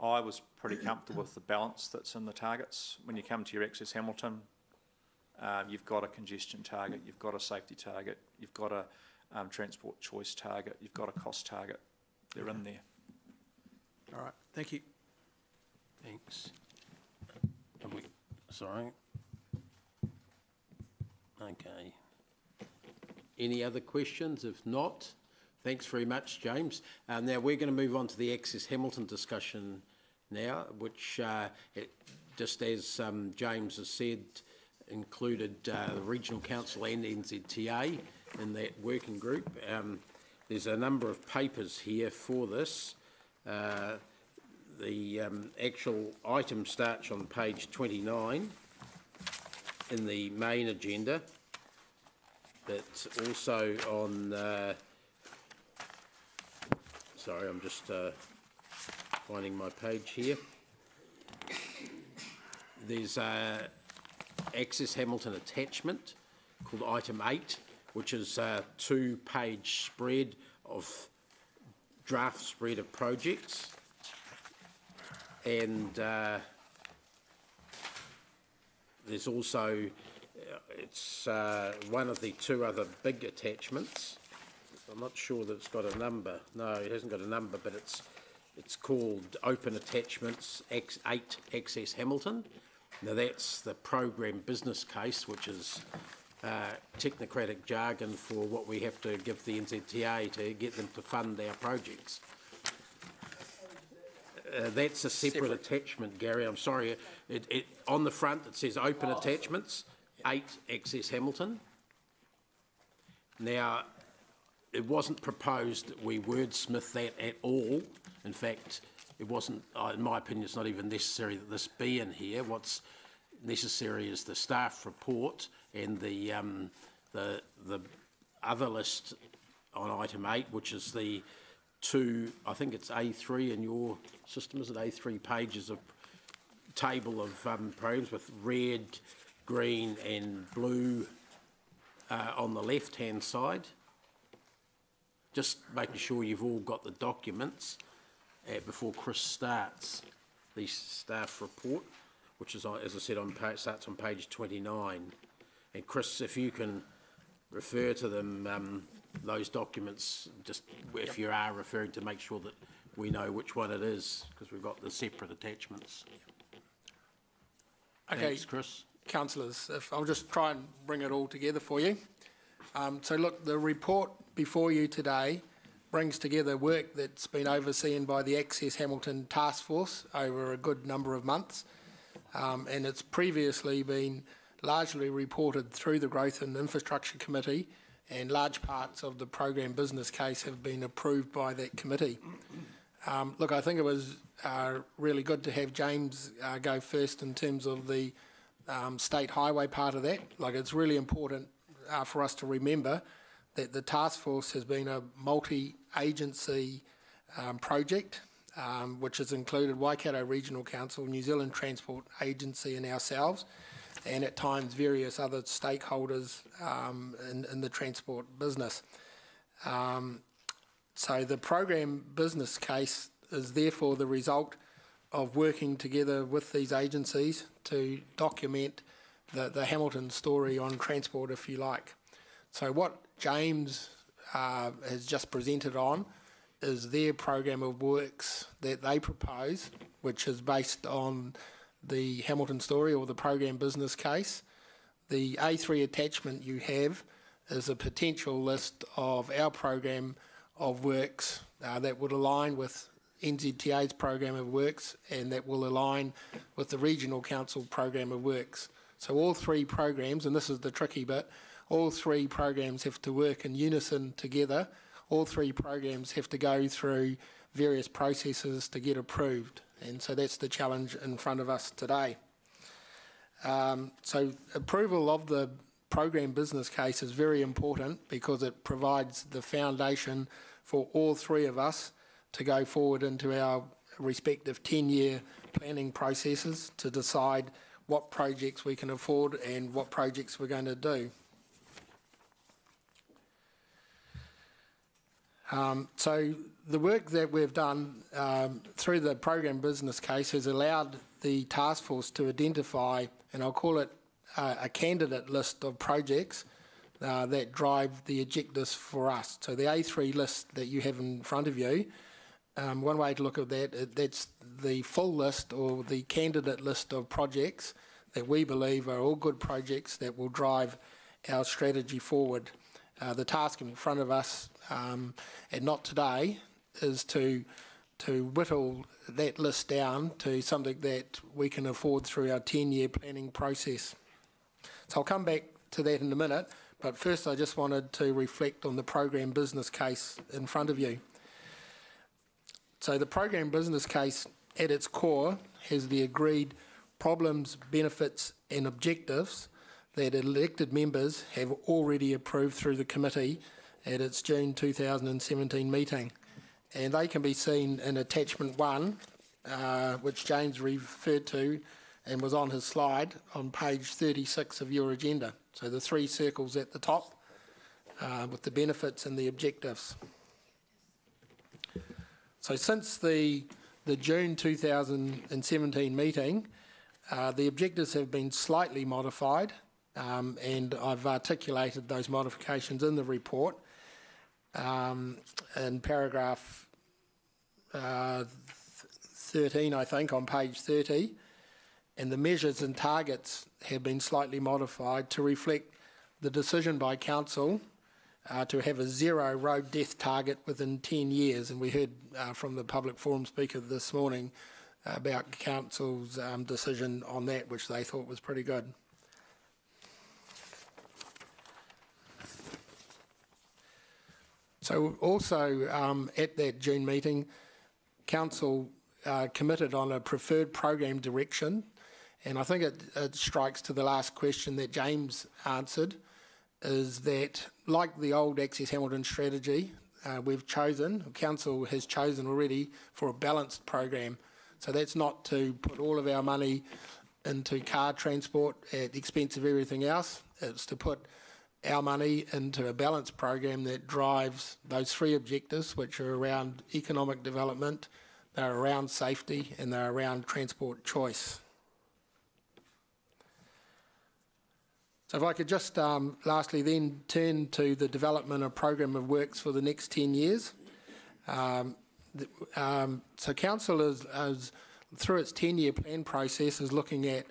I was pretty comfortable with the balance that's in the targets. When you come to your Access Hamilton, you've got a congestion target, you've got a safety target, you've got a transport choice target, you've got a cost target. They're in there. All right, thank you. Thanks. Sorry. Okay. Any other questions? If not, thanks very much, James. Now we're going to move on to the Access Hamilton discussion now, which, just as James has said, included the Regional Council and NZTA in that working group. There's a number of papers here for this. The actual item starts on page 29 in the main agenda, It's also on, sorry, I'm just finding my page here. There's a Access Hamilton attachment called item 8, which is a 2-page spread of draft spread of projects, and there's also it's one of the 2 other big attachments. I'm not sure that it's got a number. No, it hasn't got a number, but it's called Open Attachments 8 Access Hamilton. Now that's the program business case, which is technocratic jargon for what we have to give the NZTA to get them to fund our projects. That's a separate attachment, Gary. I'm sorry. On the front it says Open Attachments 8 Access Hamilton. Now, it wasn't proposed that we wordsmith that at all. In fact, it wasn't, in my opinion, it's not even necessary that this be in here. What's necessary is the staff report and the other list on item 8, which is the 2, I think it's A3 in your system, is it A3 pages of table of programs with red, green and blue on the left-hand side. Just making sure you've all got the documents before Chris starts the staff report, which is, as I said, starts on page 29. And Chris, if you can refer to them, those documents, just if you are referring to, make sure that we know which one it is, because we've got the separate attachments. Okay, thanks, Chris. Councillors, if I'll just try and bring it all together for you. So look, the report before you today brings together work that's been overseen by the Access Hamilton Task Force over a good number of months, and it's previously been largely reported through the Growth and Infrastructure Committee, and large parts of the program business case have been approved by that committee. Look, I think it was really good to have James go first in terms of the state highway part of that. Like, it's really important for us to remember that the task force has been a multi-agency project, which has included Waikato Regional Council, New Zealand Transport Agency and ourselves, and at times various other stakeholders in the transport business. So the program business case is therefore the result of working together with these agencies to document the Hamilton story on transport, if you like. So what James has just presented on is their program of works that they propose, which is based on the Hamilton story or the program business case. The A3 attachment you have is a potential list of our program of works that would align with NZTA's program of works and that will align with the Regional Council program of works. So all 3 programs, and this is the tricky bit, all 3 programs have to work in unison together. All 3 programs have to go through various processes to get approved. And so that's the challenge in front of us today. So approval of the program business case is very important because it provides the foundation for all 3 of us to go forward into our respective 10-year planning processes to decide what projects we can afford and what projects we're going to do. So the work that we've done through the program business case has allowed the task force to identify, and I'll call it a candidate list of projects that drive the objectives for us. So the A3 list that you have in front of you, one way to look at that, that's the full list or the candidate list of projects that we believe are all good projects that will drive our strategy forward. The task in front of us, and not today, is to whittle that list down to something that we can afford through our 10-year planning process. So I'll come back to that in a minute, but first I just wanted to reflect on the program business case in front of you. So the program business case at its core has the agreed problems, benefits and objectives that elected members have already approved through the committee at its June 2017 meeting. And they can be seen in attachment 1, which James referred to and was on his slide on page 36 of your agenda. So the 3 circles at the top with the benefits and the objectives. So since the June 2017 meeting, the objectives have been slightly modified, and I've articulated those modifications in the report. In paragraph 13, I think, on page 30, and the measures and targets have been slightly modified to reflect the decision by Council to have a 0 road death target within 10 years. And we heard from the public forum speaker this morning about Council's decision on that, which they thought was pretty good. So also at that June meeting, Council committed on a preferred program direction, and I think it strikes to the last question that James answered, is that like the old Access Hamilton strategy, Council has chosen already for a balanced program. So that's not to put all of our money into car transport at the expense of everything else. It's to put our money into a balanced program that drives those 3 objectives, which are around economic development, they're around safety, and they're around transport choice. So if I could just lastly then turn to the development of program of works for the next 10 years. So Council is through its 10-year plan process, is looking at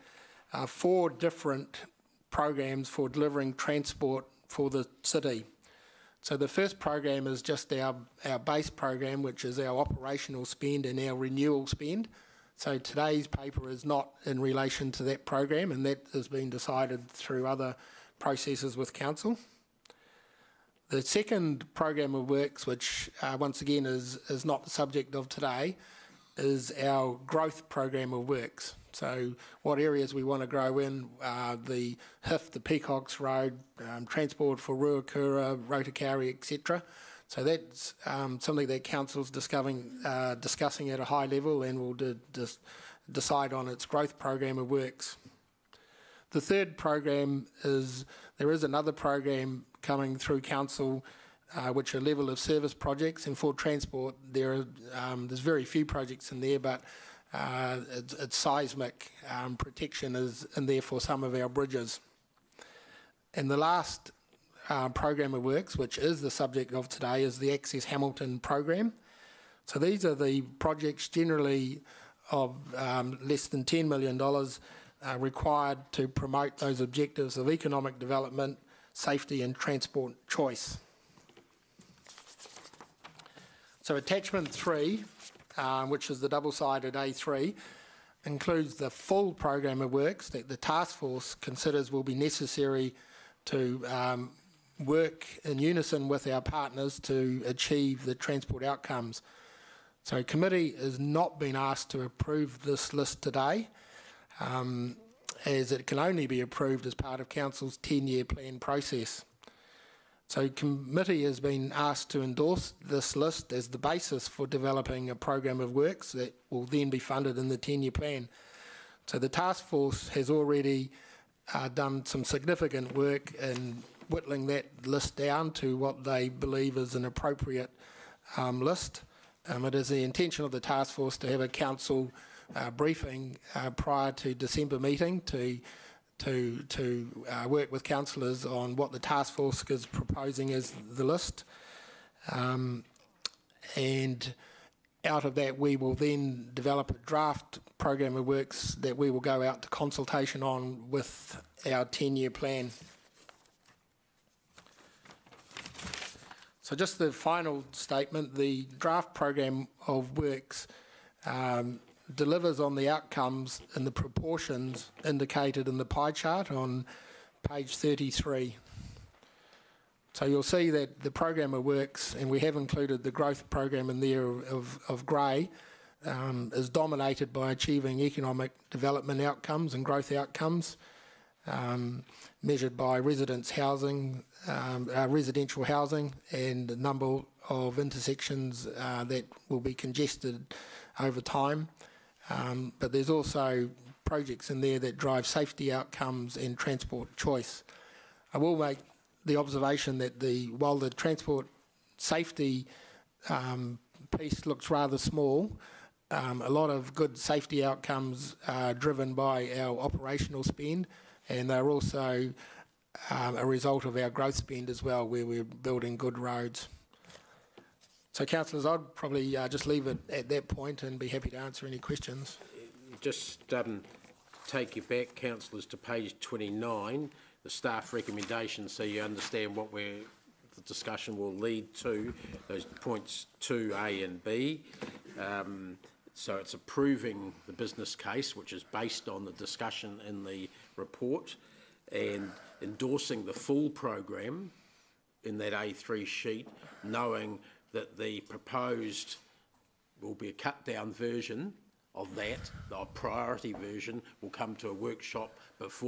4 different programs for delivering transport for the city. So the first program is just our base program, which is our operational spend and our renewal spend. So today's paper is not in relation to that program, and that has been decided through other processes with Council. The second program of works, which once again is not the subject of today, is our growth program of works. So what areas we want to grow in, the HIF, the Peacocks Road, transport for Ruakura, Rotakari, etc. So that's something that Council's discussing at a high level, and will decide on its growth program of works. The third program is, there is another program coming through Council, which are level of service projects, and for transport there's very few projects in there, but it's seismic protection is in there for some of our bridges. And the last program of works, which is the subject of today, is the Access Hamilton program. So these are the projects generally of less than $10 million required to promote those objectives of economic development, safety and transport choice. So attachment 3, which is the double-sided A3, includes the full program of works that the task force considers will be necessary to work in unison with our partners to achieve the transport outcomes. So committee has not been asked to approve this list today, as it can only be approved as part of Council's 10-year plan process. So committee has been asked to endorse this list as the basis for developing a program of works that will then be funded in the 10-year plan. So the task force has already done some significant work in whittling that list down to what they believe is an appropriate list. It is the intention of the task force to have a Council briefing prior to December meeting to work with councillors on what the task force is proposing as the list. And out of that we will then develop a draft program of works that we will go out to consultation on with our 10-year plan. So just the final statement, the draft program of works delivers on the outcomes in the proportions indicated in the pie chart on page 33. So you'll see that the program of works, and we have included the growth program in there of grey, is dominated by achieving economic development outcomes and growth outcomes. measured by residential housing and the number of intersections that will be congested over time. But there's also projects in there that drive safety outcomes and transport choice. I will make the observation that while the transport safety piece looks rather small, a lot of good safety outcomes are driven by our operational spend, and they're also a result of our growth spend as well, where we're building good roads. So, councillors, I'd probably just leave it at that point and be happy to answer any questions. Just take you back, councillors, to page 29, the staff recommendations, so you understand what the discussion will lead to, those points 2A and B. So it's approving the business case, which is based on the discussion in the report, and endorsing the full program in that A3 sheet, knowing that the proposed will be a cut-down version of that. The priority version will come to a workshop of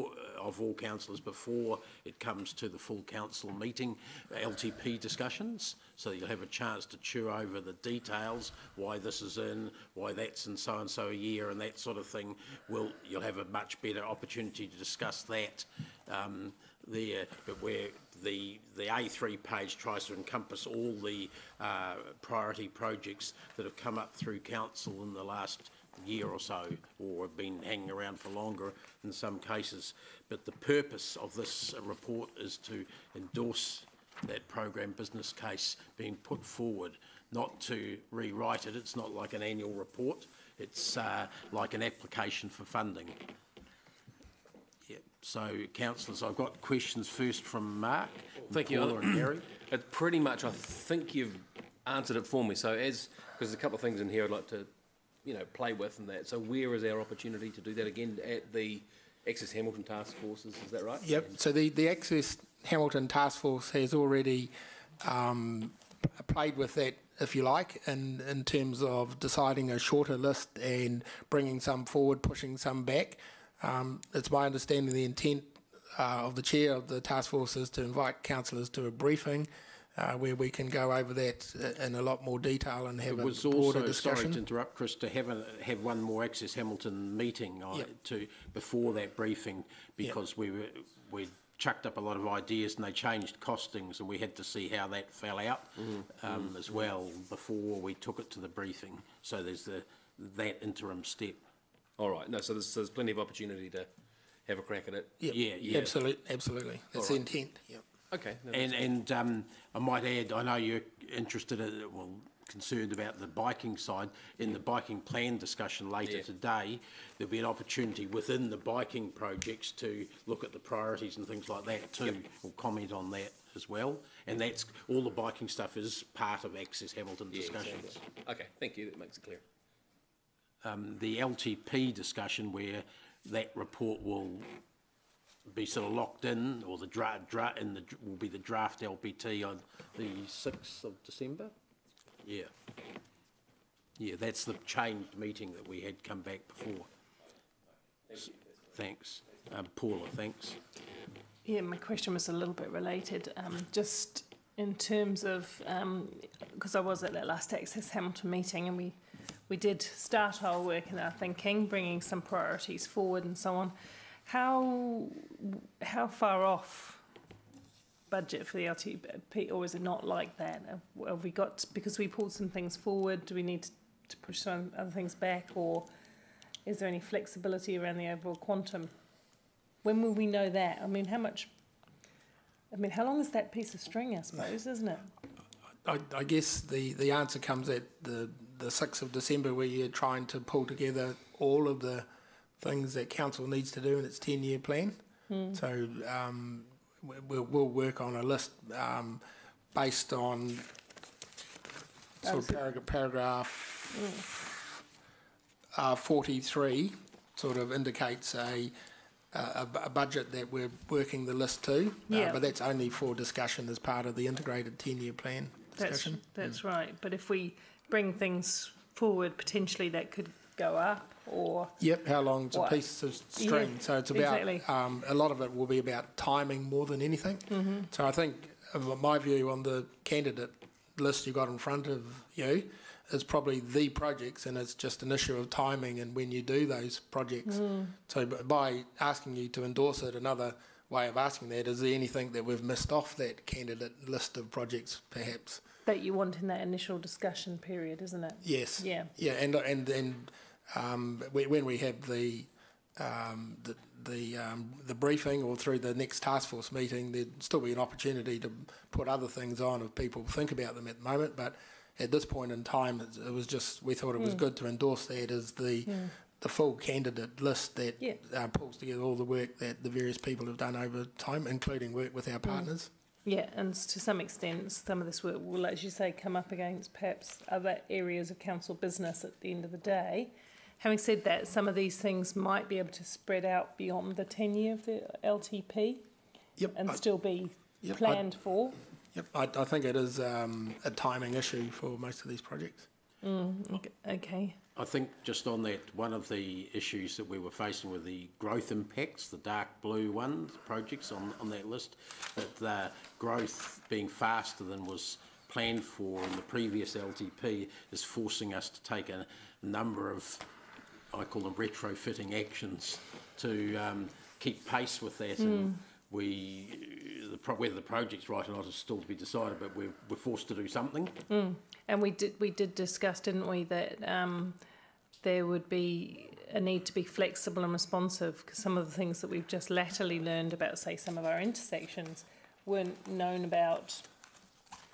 all councillors before it comes to the full council meeting, LTP discussions, so you'll have a chance to chew over the details, why this is in, why that's in so-and-so a year and that sort of thing. You'll have a much better opportunity to discuss that there, but where the A3 page tries to encompass all the priority projects that have come up through council in the last year or so, or have been hanging around for longer in some cases. But the purpose of this report is to endorse that program business case being put forward, not to rewrite it. It's not like an annual report. It's like an application for funding. Yeah. So, councillors, I've got questions first from Mark, Thank you, Paula and Gary. It pretty much, I think you've answered it for me. So because there's a couple of things in here I'd like to play with and that. So where is our opportunity to do that again? At the Access Hamilton Task Forces, is that right? Yep, so the Access Hamilton Task Force has already played with that, if you like, in terms of deciding a shorter list and bringing some forward, pushing some back. It's my understanding the intent of the chair of the task force is to invite councillors to a briefing where we can go over that in a lot more detail and have a broader discussion. Sorry to interrupt, Chris, to have one more Access Hamilton meeting before that briefing, because we chucked up a lot of ideas and they changed costings, and we had to see how that fell out as well before we took it to the briefing. So there's that interim step. All right. No, so there's plenty of opportunity to have a crack at it. Yeah. Absolutely. That's the intent. Yeah. Okay. No, and I might add, I know you're interested in, concerned about the biking side. In the biking plan discussion later today, there'll be an opportunity within the biking projects to look at the priorities and things like that too. We'll comment on that as well. And that's all the biking stuff is part of Access Hamilton discussions. Exactly. Okay, thank you. That makes it clear. The LTP discussion, where that report will be sort of locked in, or the will be the draft LPT on the 6th of December. Yeah, that's the changed meeting that we had come back before. Thanks. Paula, thanks. Yeah, my question was a little bit related. Just in terms of, because I was at that last Access Hamilton meeting, and we did start our work and our thinking, bringing some priorities forward and so on. How far off budget for the LTP, or is it not like that? Have we got, because we pulled some things forward, do we need to push some other things back, or is there any flexibility around the overall quantum? When will we know that? I mean, how long is that piece of string, I suppose, isn't it? I guess the answer comes at the 6th of December, where you're trying to pull together all of the things that council needs to do in its 10-year plan. So we'll work on a list based on sort of paragraph 43 sort of indicates a budget that we're working the list to, but that's only for discussion as part of the integrated 10-year plan discussion. That's right. But if we bring things forward, potentially that could go up, or Yep, how long's a What? piece of string? Yeah, So it's about, exactly. a lot of it will be about timing more than anything. So I think my view on the candidate list you got in front of you is probably the projects, and it's just an issue of timing and when you do those projects. So by asking you to endorse it, another way of asking that, is there anything that we've missed off that candidate list of projects, perhaps? that you want in that initial discussion period, isn't it? Yes. Yeah. Yeah, and when we have the briefing or through the next task force meeting, there'd still be an opportunity to put other things on if people think about them at the moment. But at this point in time, it was just, we thought it was good to endorse that as the full candidate list that pulls together all the work that the various people have done over time, including work with our partners. Yeah, and to some extent, some of this work will, as you say, come up against perhaps other areas of council business at the end of the day. Having said that, some of these things might be able to spread out beyond the tenure of the LTP and still be planned for. Yep, I think it is a timing issue for most of these projects. Okay. I think just on that, one of the issues that we were facing with the growth impacts, the dark blue ones, projects on that list, that the growth being faster than was planned for in the previous LTP is forcing us to take a number of, I call them retrofitting actions to keep pace with that. And whether the project's right or not is still to be decided, but we're forced to do something. And we did discuss, didn't we, that there would be a need to be flexible and responsive, because some of the things that we've just latterly learned about, say, some of our intersections weren't known about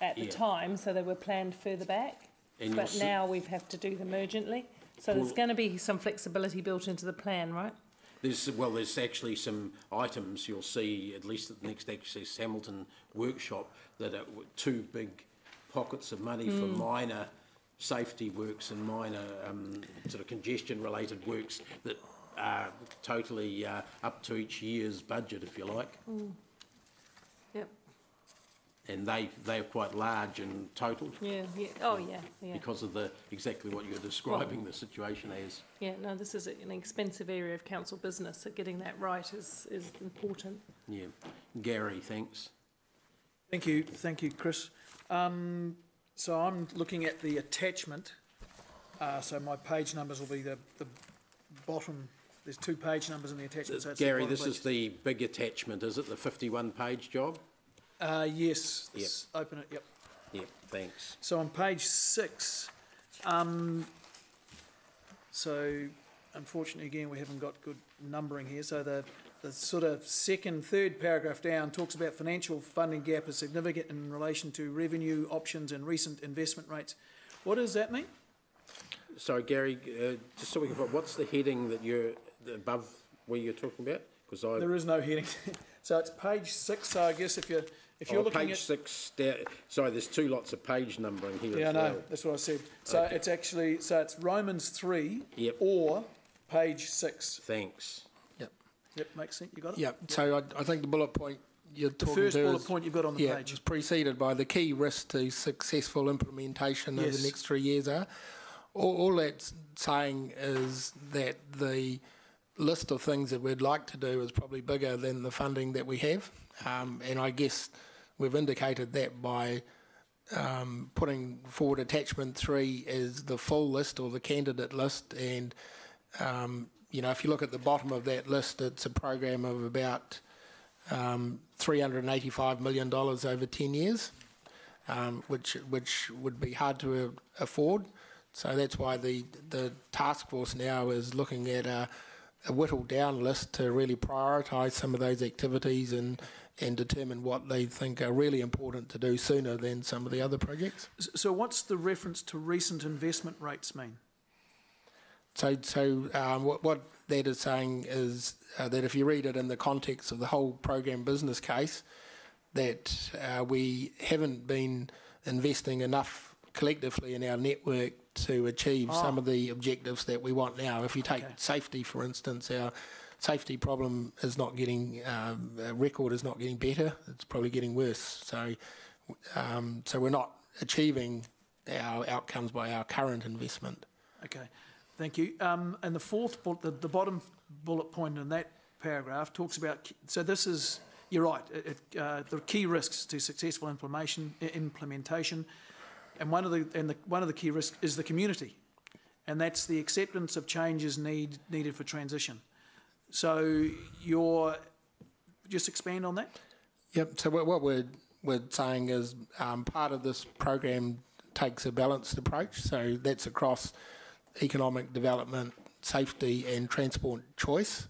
at the time, so they were planned further back. And but now we have to do them urgently. So there's going to be some flexibility built into the plan, right? There's actually some items you'll see, at least at the next Access Hamilton workshop, that are two big pockets of money for minor safety works and minor sort of congestion-related works that are totally up to each year's budget, if you like. Yep. And they're quite large in total. Yeah. Oh, yeah. Because of exactly what you're describing the situation as. Yeah, no, this is an expensive area of council business, so getting that right is important. Yeah. Gary, thanks. Thank you, Chris. So I'm looking at the attachment. So my page numbers will be the bottom. There's 2 page numbers in the attachment. So Gary, this is the big attachment, is it? The 51-page job? Yes. Yep. Open it. Yep. Yep. Thanks. So on page 6. So unfortunately, again, we haven't got good numbering here. So the sort of second, third paragraph down talks about financial funding gap is significant in relation to revenue options and recent investment rates. What does that mean? Sorry, Gary, just so we can find, what's the heading that you're above where you're talking about? Because there is no heading. So it's page 6. So I guess if you're looking page at 6. Sorry, there's 2 lots of page numbering here. Yeah, as I know. well. That's what I said. So Okay. it's actually it's Romans 3 Yep. or page 6. Thanks. Yep, makes sense. You got it? Yep, so I think the bullet point you're talking to The first bullet point you've got on the page. is preceded by the key risks to successful implementation over the next 3 years are. All that's saying is that the list of things that we'd like to do is probably bigger than the funding that we have. And I guess we've indicated that by putting forward attachment 3 as the full list or the candidate list. And, if you look at the bottom of that list, it's a program of about $385 million over 10 years, which would be hard to afford. So that's why the task force now is looking at a whittled down list to really prioritise some of those activities and determine what they think are really important to do sooner than some of the other projects. So what's the reference to recent investment rates mean? So what that is saying is that if you read it in the context of the whole program business case, that we haven't been investing enough collectively in our network to achieve some of the objectives that we want now. If you take safety, for instance, our safety problem is not getting, record is not getting better, it's probably getting worse. So we're not achieving our outcomes by our current investment. Okay. Thank you. And the fourth, the bottom bullet point in that paragraph talks about, so this is, you're right, the key risks to successful implementation, and one of the key risks is the community, and that's the acceptance of changes needed for transition. So just expand on that. Yep. So what we're saying is part of this program takes a balanced approach. So that's across economic development, safety, and transport choice.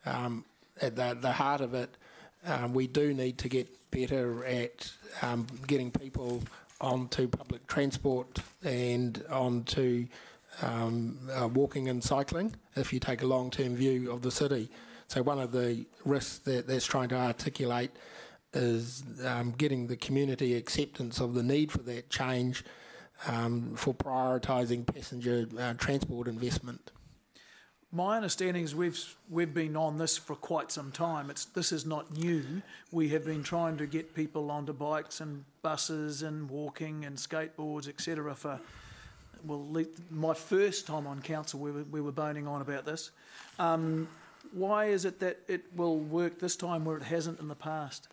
At the heart of it, we do need to get better at getting people onto public transport and onto walking and cycling, if you take a long-term view of the city. So one of the risks that's trying to articulate is getting the community acceptance of the need for that change for prioritising passenger transport investment. My understanding is we've been on this for quite some time. This is not new. We have been trying to get people onto bikes and buses and walking and skateboards, etc. for, well, my first time on council we were boning on about this. Why is it that it will work this time where it hasn't in the past?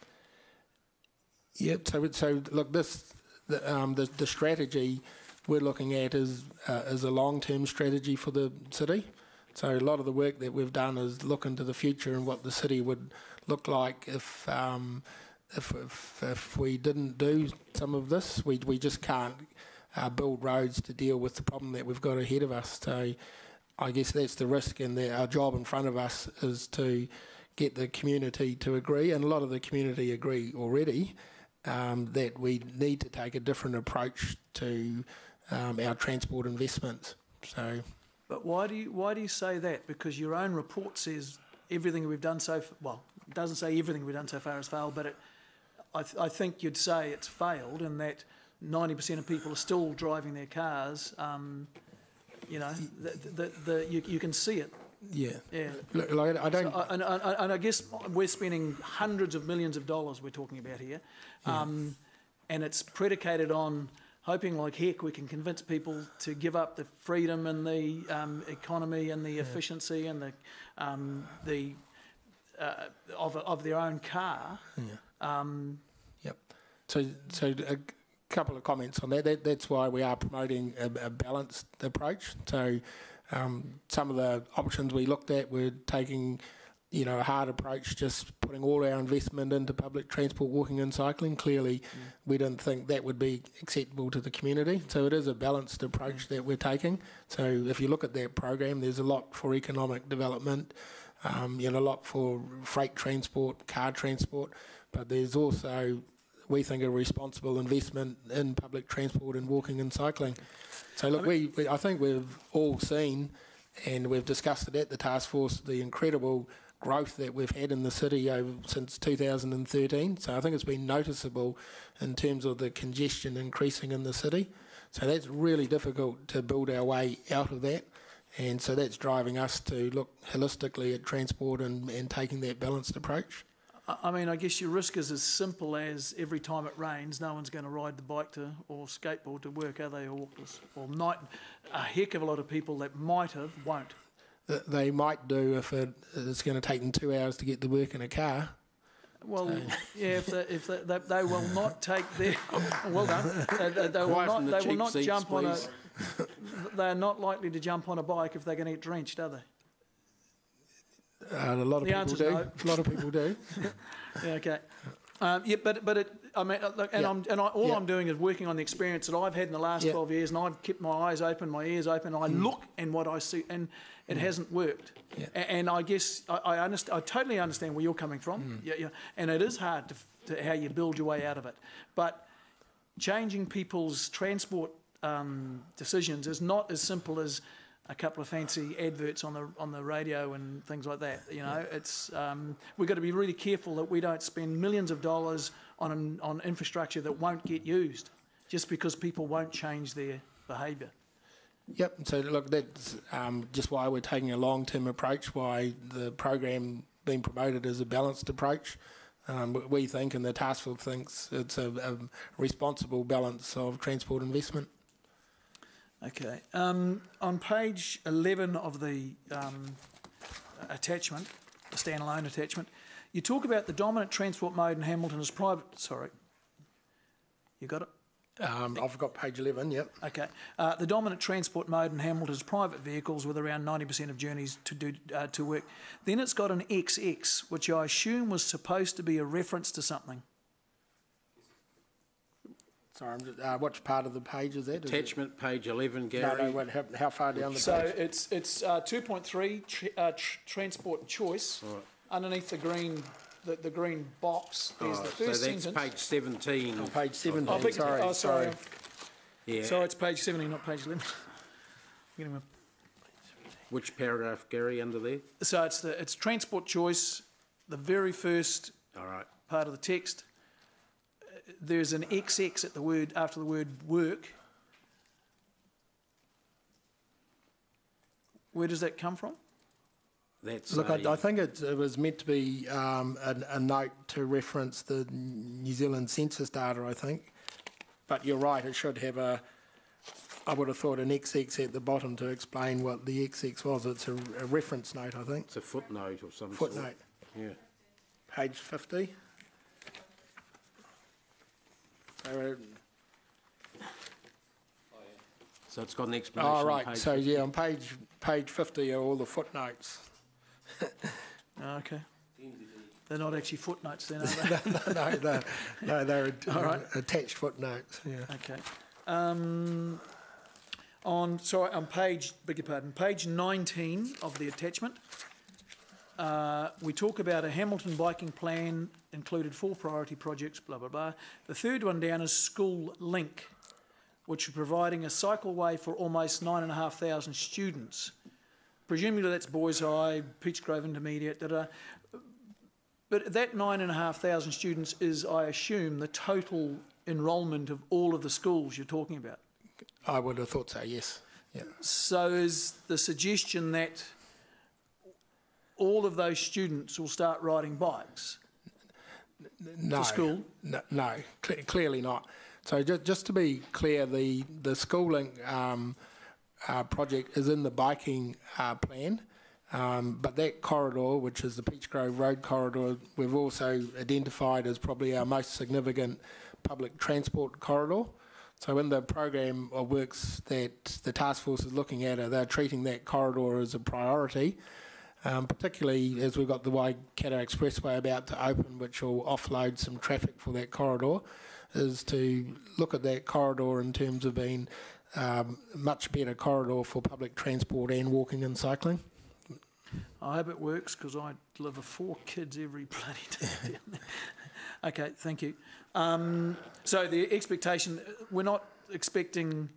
Yep. So look, the strategy we're looking at is a long-term strategy for the city. So a lot of the work that we've done is look into the future and what the city would look like if we didn't do some of this. We just can't build roads to deal with the problem that we've got ahead of us. So I guess that's the risk, and our job in front of us is to get the community to agree, and a lot of the community agree already, that we need to take a different approach to our transport investments. So. But why do you say that? Because your own report says everything we've done so far, well, it doesn't say everything we've done so far has failed, but I think you'd say it's failed, and that 90% of people are still driving their cars. You know, you can see it. Yeah. Yeah. Look, I don't. So, and I guess we're spending hundreds of millions of dollars we're talking about here, and it's predicated on hoping like heck we can convince people to give up the freedom and the economy and the efficiency and the of their own car. Yeah. Yep. So a couple of comments on that. That's why we are promoting a balanced approach. So some of the options we looked at were taking, a hard approach, just putting all our investment into public transport, walking and cycling. Clearly, we didn't think that would be acceptable to the community. So it is a balanced approach that we're taking. So if you look at that program, there's a lot for economic development, a lot for freight transport, car transport, but there's also, we think, a responsible investment in public transport and walking and cycling. So look, I think we've all seen, and we've discussed it at the task force, the incredible growth that we've had in the city since 2013. So I think it's been noticeable in terms of the congestion increasing in the city. So that's really difficult to build our way out of that. And so that's driving us to look holistically at transport and taking that balanced approach. I mean, I guess your risk is as simple as every time it rains, no one's going to ride the bike or skateboard to work, are they, or walk this? Or not, a heck of a lot of people that might have won't. They might do if it's going to take them 2 hours to get to work in a car. Well, so. Yeah, if they will not take their well done. They will not seats, jump please. On a. They are not likely to jump on a bike if they're going to get drenched, are they? A lot of people do. No. A lot of people do. Yeah, okay. Yeah, but it. I mean, look, and I'm doing is working on the experience that I've had in the last 12 years, and I've kept my eyes open, my ears open, and I look and what I see, and it hasn't worked. Yeah. And I guess I understand. I totally understand where you're coming from. Yeah. And it is hard to how you build your way out of it. But changing people's transport decisions is not as simple as a couple of fancy adverts on the radio and things like that. It's we've got to be really careful that we don't spend millions of dollars on infrastructure that won't get used just because people won't change their behaviour. Yep. So look, that's just why we're taking a long-term approach. Why the program being promoted as a balanced approach. We think, and the task force thinks, it's a responsible balance of transport investment. Okay. On page 11 of the attachment, the standalone attachment, you talk about the dominant transport mode in Hamilton as private. Sorry. You got it? I've got page 11, yep. Okay. The dominant transport mode in Hamilton is private vehicles with around 90% of journeys to work. Then it's got an XX, which I assume was supposed to be a reference to something. Sorry, I'm just, which part of the page is that? Attachment, page 11, Gary. No, wait, how far down the page? So it's 2.3 transport choice. Right. Underneath the green box, there's the So first that's sentence. page 17. Oh, page 17, Oh, sorry. sorry. Yeah. So it's page 17, not page 11. Getting my- Which paragraph, Gary, under there? So it's transport choice, the very first All right. part of the text. There's an XX at after the word work. Where does that come from? That's Look, I think it was meant to be a note to reference the New Zealand census data, I think. But you're right, it should have I would have thought an XX at the bottom to explain what the XX was. It's a reference note, I think. It's a footnote or some Footnote. sort. Yeah. Page 50. So it's got an explanation. Oh, on right. page So, 50. yeah, on page 50 are all the footnotes. Okay. They're not actually footnotes then, are they? No, they're All right. attached footnotes. Yeah. Okay. On page, beg your pardon, page 19 of the attachment, we talk about a Hamilton biking plan included 4 priority projects, blah, blah, blah. The third one down is School Link, which is providing a cycleway for almost 9,500 students. Presumably that's Boys High, Peach Grove Intermediate, but that 9,500 students is, I assume, the total enrolment of all of the schools you're talking about. I would have thought so, yes. Yeah. So is the suggestion that all of those students will start riding bikes No, to school? No, clearly not. So just to be clear, the schooling project is in the biking plan, but that corridor, which is the Peach Grove Road corridor, we've also identified as probably our most significant public transport corridor. So in the program of works that the task force is looking at, they're treating that corridor as a priority, particularly as we've got the Waikato Expressway about to open, which will offload some traffic for that corridor, is to look at that corridor in terms of being much better corridor for public transport and walking and cycling. I hope it works because I deliver 4 kids every bloody day down there. Okay, thank you. So the expectation, we're not expecting...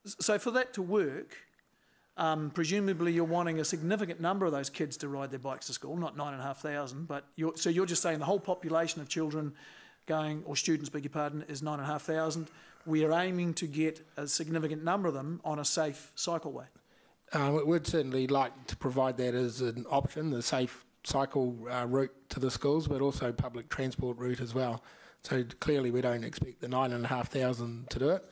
So for that to work, presumably you're wanting a significant number of those kids to ride their bikes to school, not 9,500, but you're just saying the whole population of children going, or students, beg your pardon, is 9,500. We are aiming to get a significant number of them on a safe cycleway. We'd certainly like to provide that as an option, the safe cycle route to the schools, but also public transport route as well. So clearly we don't expect the 9,500 to do it.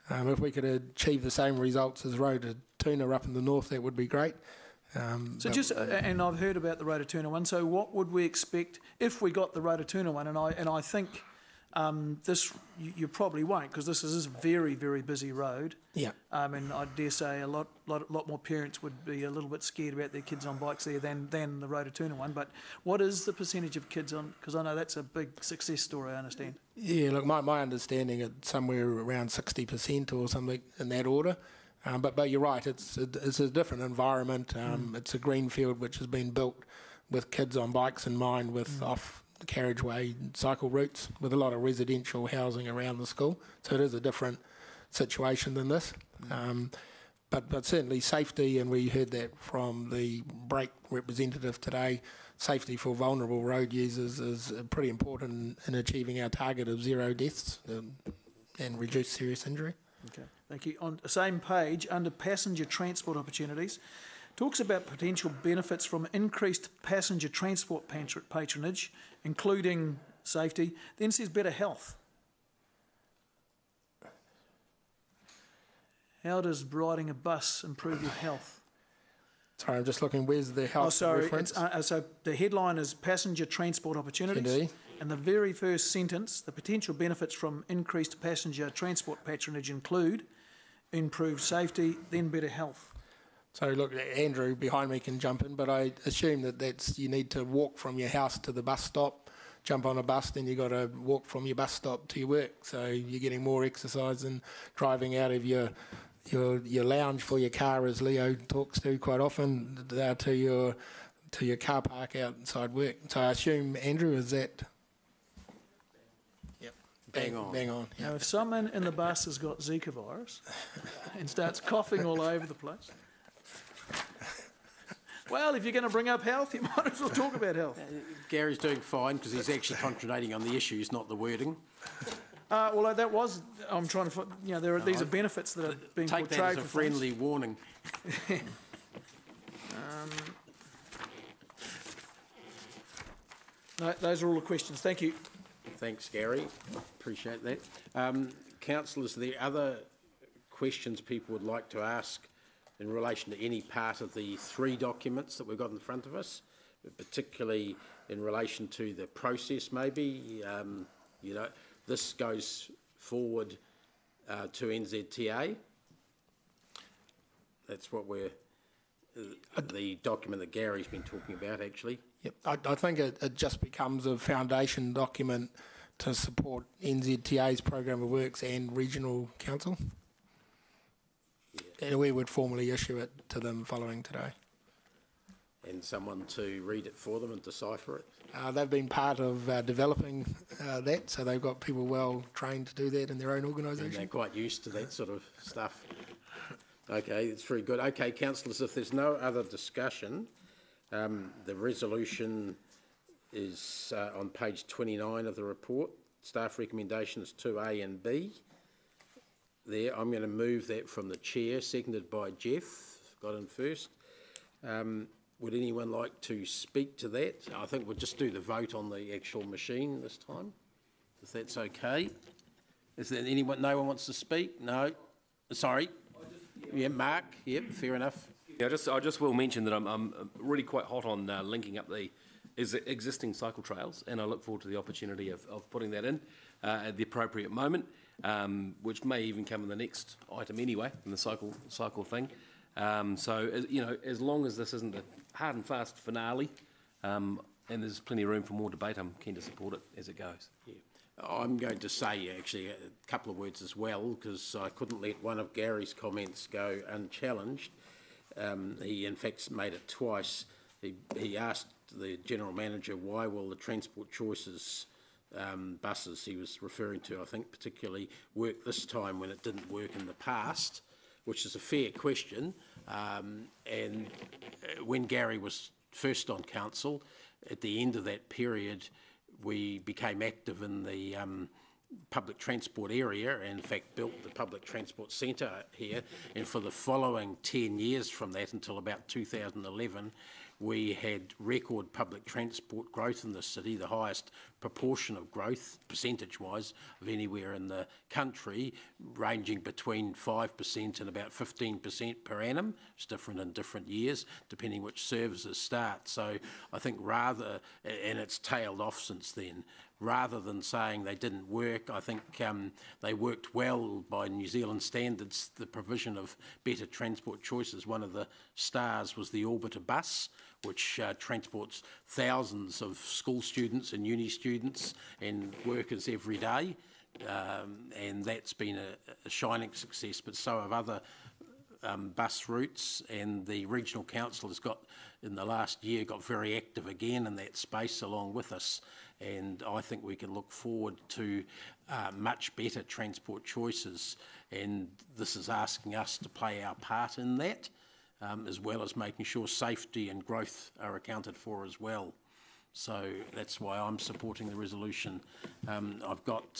If we could achieve the same results as Rototuna up in the north, that would be great. So just, and I've heard about the Rototuna one, so what would we expect if we got the Rototuna one? And I think this, you probably won't, because this is a very, very busy road. Yeah. And I dare say a lot more parents would be a little bit scared about their kids on bikes there than the Rototuna one. But what is the percentage of kids on, because I know that's a big success story, I understand. Yeah, look, my understanding is somewhere around 60% or something in that order. But you're right, it's a different environment. It's a greenfield which has been built with kids on bikes in mind, with off carriageway cycle routes, with a lot of residential housing around the school. So it is a different situation than this. But certainly safety, and we heard that from the break representative today, safety for vulnerable road users is pretty important in achieving our target of 0 deaths and reduced serious injury. Okay, thank you. On the same page, under passenger transport opportunities, talks about potential benefits from increased passenger transport patronage, including safety, then says better health. How does riding a bus improve your health? Sorry, I'm just looking, where's the health reference? So the headline is passenger transport opportunities. Indeed. And the very first sentence, the potential benefits from increased passenger transport patronage include improved safety, then better health. So look, Andrew behind me can jump in, but I assume you need to walk from your house to the bus stop, jump on a bus, then you've got to walk from your bus stop to your work. So you're getting more exercise than driving out of your lounge for your car, as Leo talks to quite often, to your car park outside work. So I assume, Andrew, is that... Yep. Bang on. Bang on. Yep. Now, if someone in the bus has got Zika virus and starts coughing all over the place, well, if you're going to bring up health, you might as well talk about health. Gary's doing fine because he's actually concentrating on the issues, not the wording. Well, that was, I'm trying to, these are benefits that are being Take portrayed. that as a friendly warning. No, those are all the questions. Thank you. Thanks, Gary. Appreciate that. Councillors, are there other questions people would like to ask in relation to any part of the 3 documents that we've got in front of us, particularly in relation to the process maybe? This goes forward to NZTA. That's what the document that Gary's been talking about, actually. Yep. I think it just becomes a foundation document to support NZTA's program of works and regional council. Yeah. And we would formally issue it to them following today. And someone to read it for them and decipher it? They've been part of developing that, so they've got people well trained to do that in their own organisation. And they're quite used to that sort of stuff. Okay, it's very good. Okay, councillors, if there's no other discussion, the resolution is on page 29 of the report. Staff recommendation is 2A and B. There, I'm going to move that from the chair, seconded by Jeff. Got in first. Would anyone like to speak to that? I think we'll just do the vote on the actual machine this time, if that's okay. Is there anyone? No one wants to speak? No. Sorry. Yeah, Mark. Yep, fair enough. Yeah, I just will mention that I'm really quite hot on linking up the existing cycle trails, and I look forward to the opportunity of putting that in at the appropriate moment, which may even come in the next item anyway, in the cycle thing. So, as long as this isn't a hard and fast finale, and there's plenty of room for more debate, I'm keen to support it as it goes. Yeah. I'm going to say actually a couple of words as well, because I couldn't let one of Gary's comments go unchallenged. He in fact made it twice. He asked the General Manager why will the transport choices buses he was referring to, I think particularly, work this time when it didn't work in the past, which is a fair question. And when Gary was first on council, at the end of that period, we became active in the public transport area, and in fact built the public transport centre here, and for the following 10 years from that until about 2011, we had record public transport growth in the city, the highest proportion of growth, percentage-wise, of anywhere in the country, ranging between 5% and about 15% per annum. It's different in different years, depending which services start. So I think rather, and it's tailed off since then, rather than saying they didn't work, I think they worked well by New Zealand standards, the provision of better transport choices. One of the stars was the Orbiter bus, which transports thousands of school students and uni students and workers every day. And that's been a shining success, but so have other bus routes, and the Regional Council has got, in the last year, got very active again in that space along with us, and I think we can look forward to much better transport choices, and this is asking us to play our part in that, as well as making sure safety and growth are accounted for as well. So that's why I'm supporting the resolution. I've got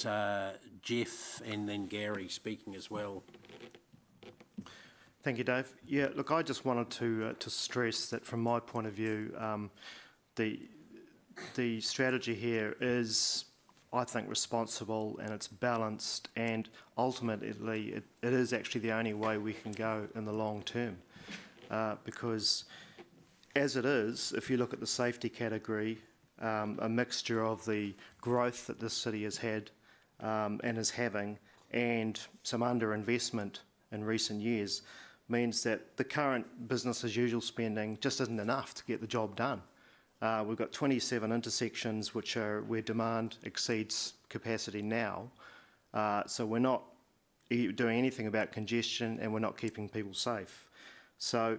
Jeff and then Gary speaking as well. Thank you, Dave. Yeah, look, I just wanted to stress that from my point of view, the strategy here is I think, responsible and it's balanced, and ultimately it is actually the only way we can go in the long term. Because as it is, if you look at the safety category, a mixture of the growth that this city has had and is having, and some underinvestment in recent years, means that the current business as usual spending just isn't enough to get the job done. We've got 27 intersections where demand exceeds capacity now, so we're not doing anything about congestion and we're not keeping people safe. So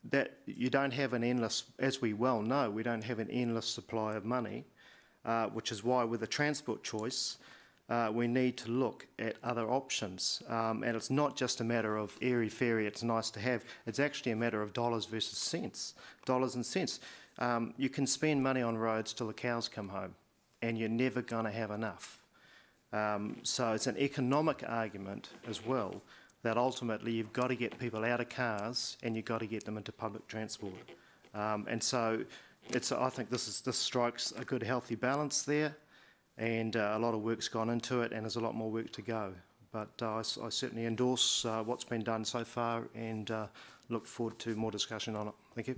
that you don't have an endless, as we well know, we don't have an endless supply of money, which is why with the transport choice, we need to look at other options. And it's not just a matter of airy-fairy, it's nice to have, it's actually a matter of dollars versus cents, dollars and cents. You can spend money on roads till the cows come home, and you're never going to have enough. So it's an economic argument as well, that ultimately you've got to get people out of cars and you've got to get them into public transport. And so I think this strikes a good healthy balance there, and a lot of work's gone into it, and there's a lot more work to go. But I certainly endorse what's been done so far, and look forward to more discussion on it. Thank you.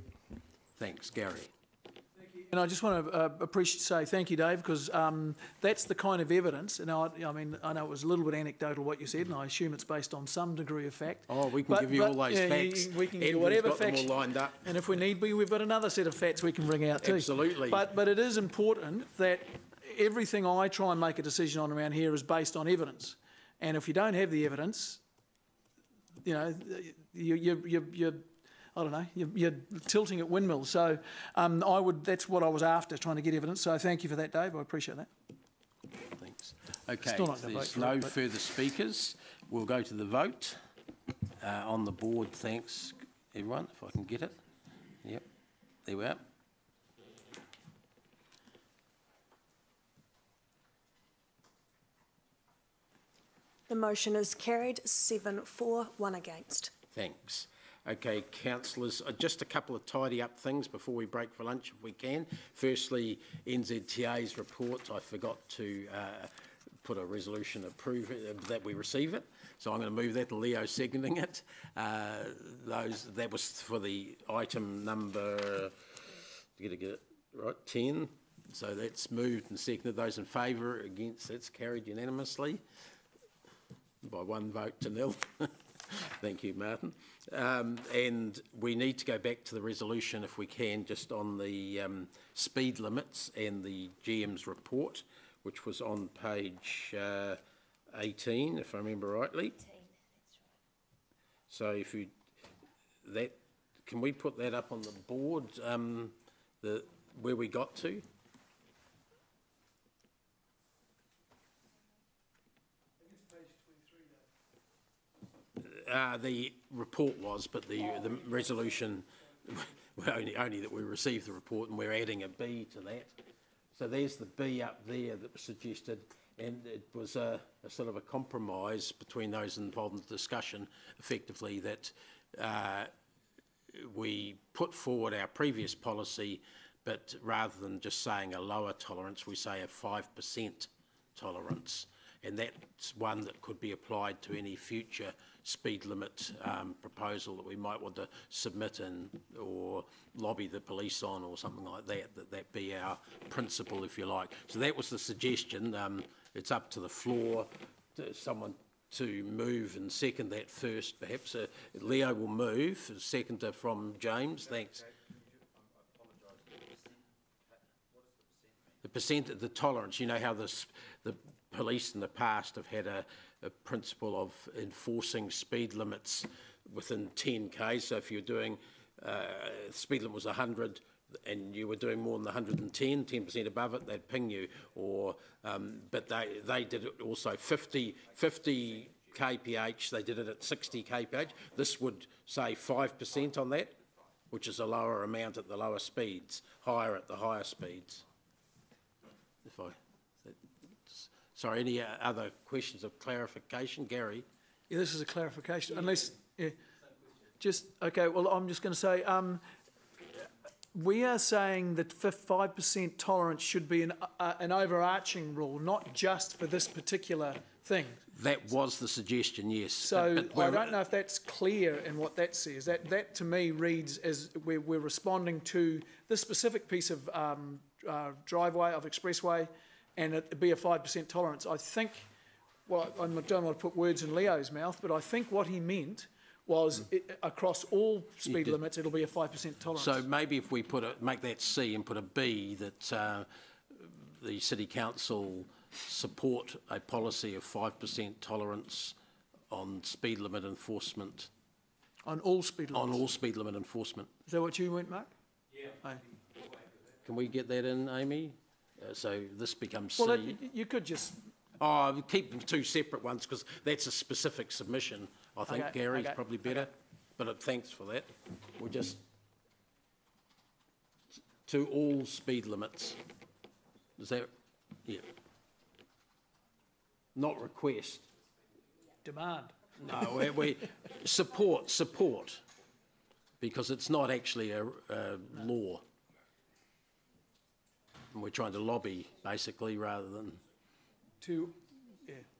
Thanks, Gary. And I just want to say thank you, Dave, because that's the kind of evidence, and I mean, I know it was a little bit anecdotal what you said, and I assume it's based on some degree of fact. Oh, we can give you all those facts. We can give you whatever facts. Them all lined up. And if we need be, we've got another set of facts we can bring out too. Absolutely. But it is important that everything I try and make a decision on around here is based on evidence. And if you don't have the evidence, you know, you're I don't know, you're tilting at windmills. So that's what I was after, trying to get evidence. So thank you for that, Dave. I appreciate that. Thanks. Okay, Still not there's no further speakers. We'll go to the vote on the board. Thanks, everyone, if I can get it. Yep, there we are. The motion is carried, 7 for, 1 against. Thanks. Okay, councillors, just a couple of tidy up things before we break for lunch if we can. Firstly, NZTA's report, I forgot to put a resolution that we receive it. So I'm going to move that to Leo seconding it. That was for the item number, get it right, 10. So that's moved and seconded. Those in favour, against, that's carried unanimously by 1 vote to 0. Thank you, Martin. And we need to go back to the resolution, if we can, just on the speed limits and the GM's report, which was on page 18, if I remember rightly. 18, that's right. So if you, can we put that up on the board, where we got to? The report was, but the resolution, only that we received the report and we're adding a B to that. So there's the B up there that was suggested, and it was a sort of a compromise between those involved in the discussion, effectively, that we put forward our previous policy, but rather than just saying a lower tolerance, we say a 5% tolerance. And that's one that could be applied to any future speed limit proposal that we might want to submit or lobby the police on, or something like that, that be our principle, if you like. So that was the suggestion. It's up to the floor, someone to move and second that first, perhaps. Leo will move, seconder from James, thanks. The percent, the tolerance, you know how the police in the past have had a principle of enforcing speed limits within 10k. So if you're doing, speed limit was 100 and you were doing more than 110, 10% above it, they'd ping you. Or, but they did it also 50 kph, they did it at 60 kph. This would say 5% on that, which is a lower amount at the lower speeds, higher at the higher speeds. Sorry, any other questions of clarification? Gary? Yeah, this is a clarification, unless, yeah. Just, okay, well, I'm just going to say, we are saying that 5% tolerance should be an overarching rule, not just for this particular thing. That was the suggestion, yes. So I don't know if that's clear in what that says. That to me reads as we're responding to this specific piece of driveway, of expressway, and it be a 5% tolerance. I think, well, I don't want to put words in Leo's mouth, but I think what he meant was across all speed limits, it'll be a 5% tolerance. So maybe if we make that C and put a B, that the City Council support a policy of 5% tolerance on speed limit enforcement. On all speed limits? On all speed limit enforcement. Is that what you went, Mark? Yeah. Aye. Can we get that in, Amy? So this becomes C. Well, you could just... Oh, keep them two separate ones because that's a specific submission. I think Gary's probably better, but thanks for that. We'll just... To all speed limits. Is that... Yeah. Not request. Demand. No, we support, because it's not actually a law. And we're trying to lobby, basically, rather than... To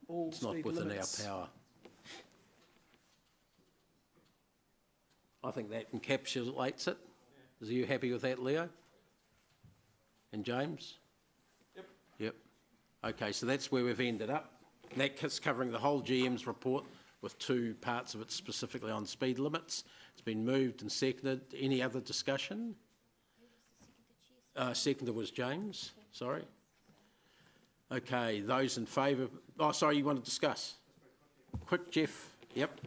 all it's not within our power. I think that encapsulates it. Are you happy with that, Leo? And James? Yep. Yep. Okay, so that's where we've ended up. That's covering the whole GM's report with two parts of it specifically on speed limits. It's been moved and seconded. Any other discussion? Seconder was James, sorry. Okay, those in favour... Oh, sorry, you want to discuss? Quick, Jeff. Yep.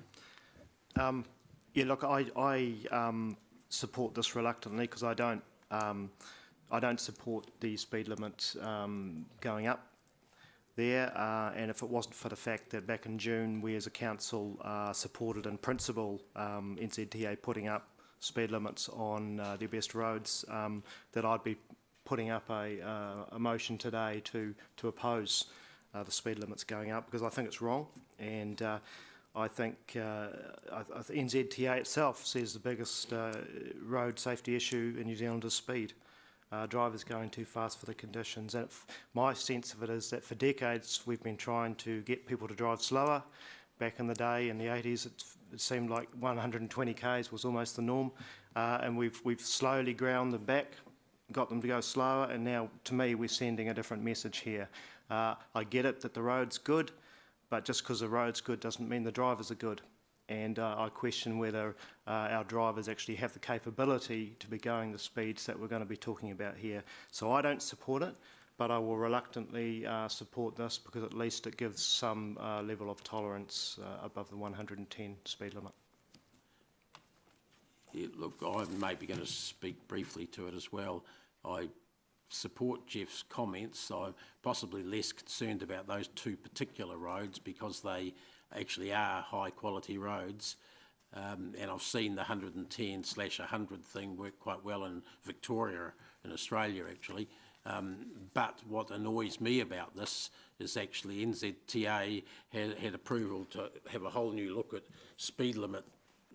Yeah, look, I support this reluctantly because I don't support the speed limit going up there, and if it wasn't for the fact that back in June we as a council supported in principle NZTA putting up speed limits on their best roads, that I'd be putting up a motion today to oppose the speed limits going up because I think it's wrong, and I think NZTA itself says the biggest road safety issue in New Zealand is speed. Drivers going too fast for the conditions. And my sense of it is that for decades we've been trying to get people to drive slower. Back in the day, in the 80s, it seemed like 120 k's was almost the norm, and we've slowly ground them back, got them to go slower, and now, to me, we're sending a different message here. I get it that the road's good, but just because the road's good doesn't mean the drivers are good. And I question whether our drivers actually have the capability to be going the speeds that we're going to be talking about here. So I don't support it, but I will reluctantly support this because at least it gives some level of tolerance above the 110 speed limit. Yeah, look, I'm maybe going to speak briefly to it as well. I support Jeff's comments. I'm possibly less concerned about those two particular roads because they actually are high quality roads, and I've seen the 110/100 thing work quite well in Victoria, in Australia actually, but what annoys me about this is actually NZTA had approval to have a whole new look at speed limit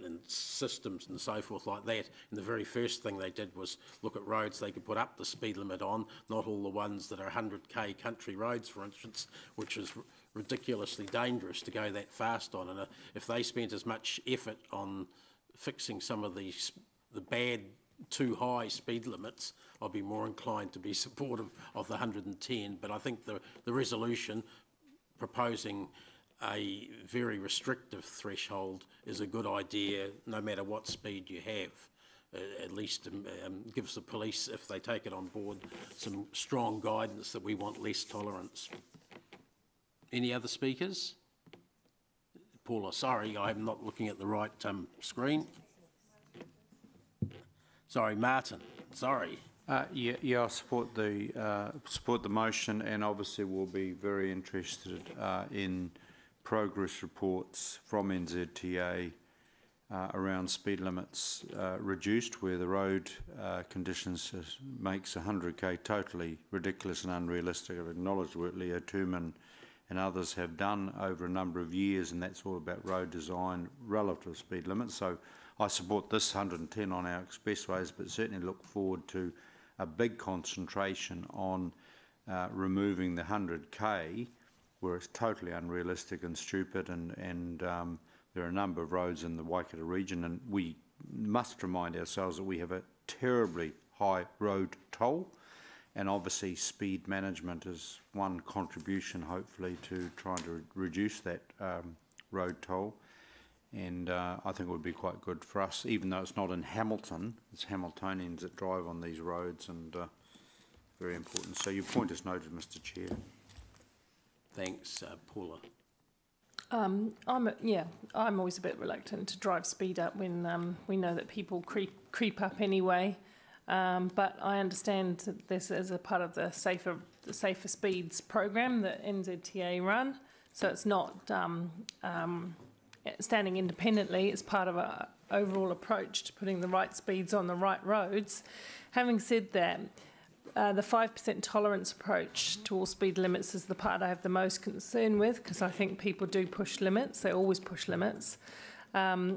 and systems and so forth like that, and the very first thing they did was look at roads they could put up the speed limit on, not all the ones that are 100k country roads, for instance, which is ridiculously dangerous to go that fast on. And if they spent as much effort on fixing some of the bad, too high speed limits, I'd be more inclined to be supportive of the 110. But I think the resolution proposing a very restrictive threshold is a good idea, no matter what speed you have. At least gives the police, if they take it on board, some strong guidance that we want less tolerance. Any other speakers? Paula, sorry, I'm not looking at the right screen. Sorry, Martin, sorry. Yeah, I support the motion, and obviously we'll be very interested in progress reports from NZTA around speed limits reduced where the road conditions makes 100k totally ridiculous and unrealistic. I've acknowledged what Leo Tuman and others have done over a number of years, and that's all about road design relative to speed limits. So I support this 110 on our expressways, but certainly look forward to a big concentration on removing the 100k, where it's totally unrealistic and stupid, and there are a number of roads in the Waikato region, and we must remind ourselves that we have a terribly high road toll, and obviously speed management is one contribution, hopefully, to trying to reduce that road toll. And I think it would be quite good for us, even though it's not in Hamilton. It's Hamiltonians that drive on these roads, and very important. So your point is noted, Mr. Chair. Thanks, Paula. I'm always a bit reluctant to drive speed up when we know that people creep up anyway. But I understand that this is a part of the Safer Speeds program that NZTA run. So it's not standing independently. It's part of an overall approach to putting the right speeds on the right roads. Having said that, the 5% tolerance approach to all speed limits is the part I have the most concern with, because I think people do push limits. They always push limits. I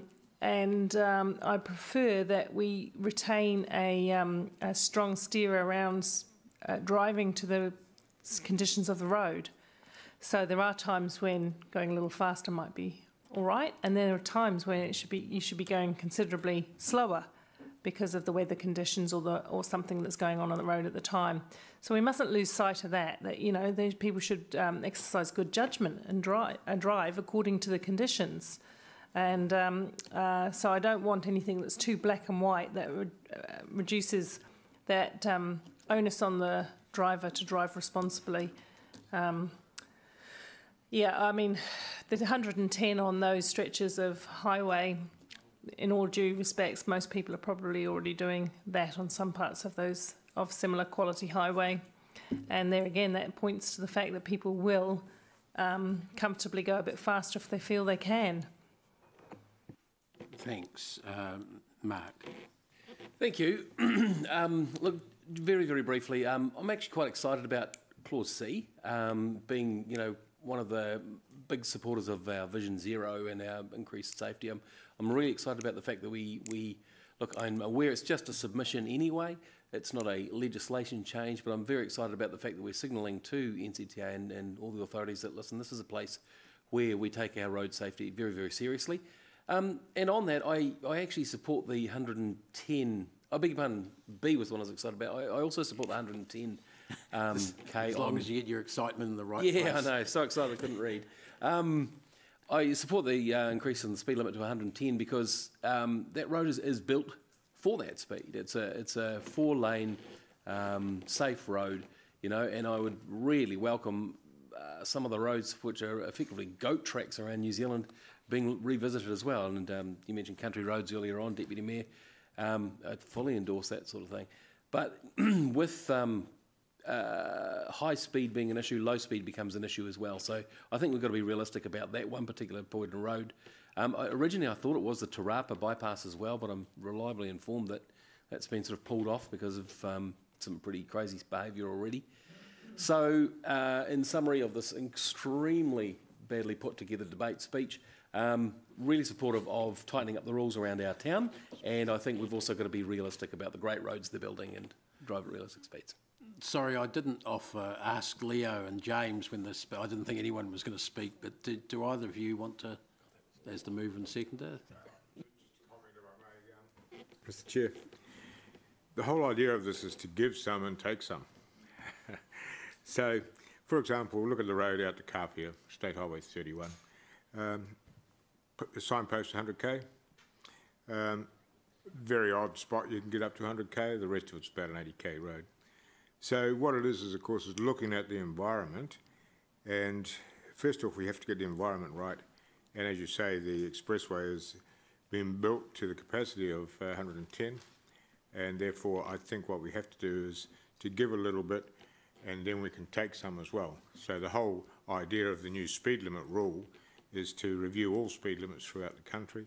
prefer that we retain a strong steer around driving to the conditions of the road. So there are times when going a little faster might be all right, and there are times when you should be going considerably slower because of the weather conditions or something that's going on the road at the time. So we mustn't lose sight of that those people should exercise good judgment and drive according to the conditions. And so I don't want anything that's too black and white that reduces that onus on the driver to drive responsibly. The 110 on those stretches of highway, in all due respects, most people are probably already doing that on some parts of those of similar quality highway. And there again, that points to the fact that people will comfortably go a bit faster if they feel they can. Thanks. Mark. Thank you. Look, very, very briefly, I'm actually quite excited about Clause C, being, one of the big supporters of our Vision Zero and our increased safety. I'm really excited about the fact that we look, I'm aware it's just a submission anyway. It's not a legislation change, but I'm very excited about the fact that we're signalling to NZTA and all the authorities that, listen, this is a place where we take our road safety very, very seriously. And on that, I actually support the 110, I beg your pardon, B was the one I was excited about. I also support the 110 K. As long as you get your excitement in the right place. Yeah, I know, so excited I couldn't read. I support the increase in the speed limit to 110 because that road is built for that speed. It's a 4-lane safe road, and I would really welcome some of the roads which are effectively goat tracks around New Zealand being revisited as well. And you mentioned country roads earlier on, Deputy Mayor. I'd fully endorse that sort of thing. But with high speed being an issue, low speed becomes an issue as well. So I think we've got to be realistic about that one particular point in road. Originally I thought it was the Te Rapa bypass as well, but I'm reliably informed that that's been sort of pulled off because of some pretty crazy behaviour already. So in summary of this extremely badly put together debate speech, really supportive of tightening up the rules around our town, and I think we've also got to be realistic about the great roads they're building and drive at realistic speeds. Sorry, I didn't ask Leo and James when this. I didn't think anyone was going to speak, but do either of you want to, as the mover and seconder? Mr. Chair, the whole idea of this is to give some and take some. So, for example, look at the road out to Kapia, State Highway 31. Put the signpost 100k. Very odd spot you can get up to 100k. The rest of it's about an 80k road. So what it is of course, is looking at the environment, and first off, we have to get the environment right. And as you say, the expressway has been built to the capacity of 110, and therefore I think what we have to do is to give a little bit, and then we can take some as well. So the whole idea of the new speed limit rule is to review all speed limits throughout the country,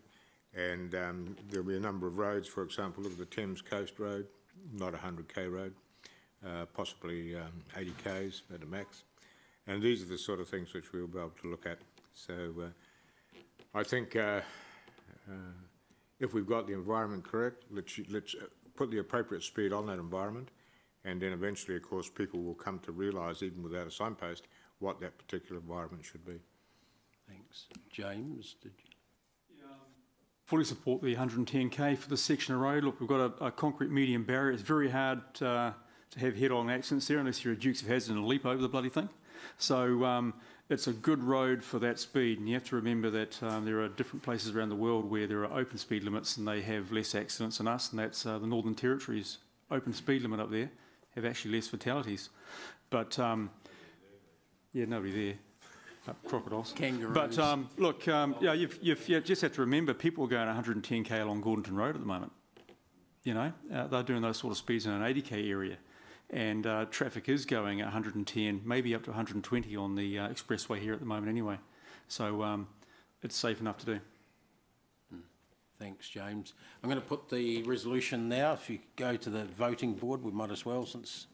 and there'll be a number of roads. For example, look at the Thames Coast Road, not a 100k road. Possibly 80 k's at a max, and these are the sort of things which we'll be able to look at. So I think if we've got the environment correct, let's put the appropriate speed on that environment, and then eventually, of course, people will come to realise, even without a signpost, what that particular environment should be. Thanks. James, did you? Fully support the 110k for this section of road. Look, we've got a concrete median barrier. It's very hard to have head-on accidents there unless you're a Dukes of Hazzard and a leap over the bloody thing. So it's a good road for that speed, and you have to remember that there are different places around the world where there are open speed limits and they have less accidents than us, and that's the Northern Territory's open speed limit up there have actually less fatalities. But yeah, nobody there. Crocodiles. Kangaroos. But look, yeah, you just have to remember people are going 110k along Gordonton Road at the moment. You know, they're doing those sort of speeds in an 80k area, and traffic is going 110, maybe up to 120 on the expressway here at the moment anyway. So it's safe enough to do. Thanks, James. I'm going to put the resolution now. If you go to the voting board, we might as well, since...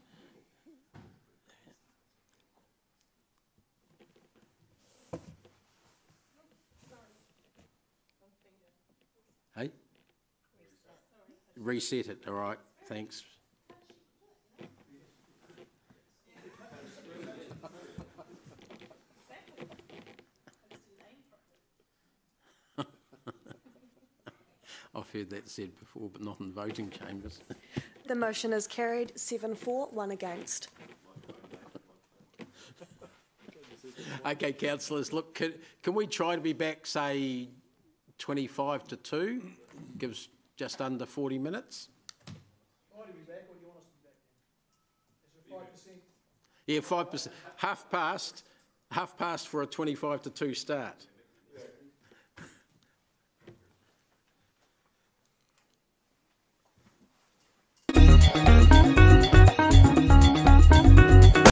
Hey? Reset it, all right, thanks. I've heard that said before, but not in voting chambers. The motion is carried 7-4, 1 against. Okay, councillors, look, can we try to be back, say, 25 to 2? Gives just under 40 minutes. Why do we back, or do you want us to be back then? Is it 5%? Yeah, 5%. Half past for a 25 to 2 start.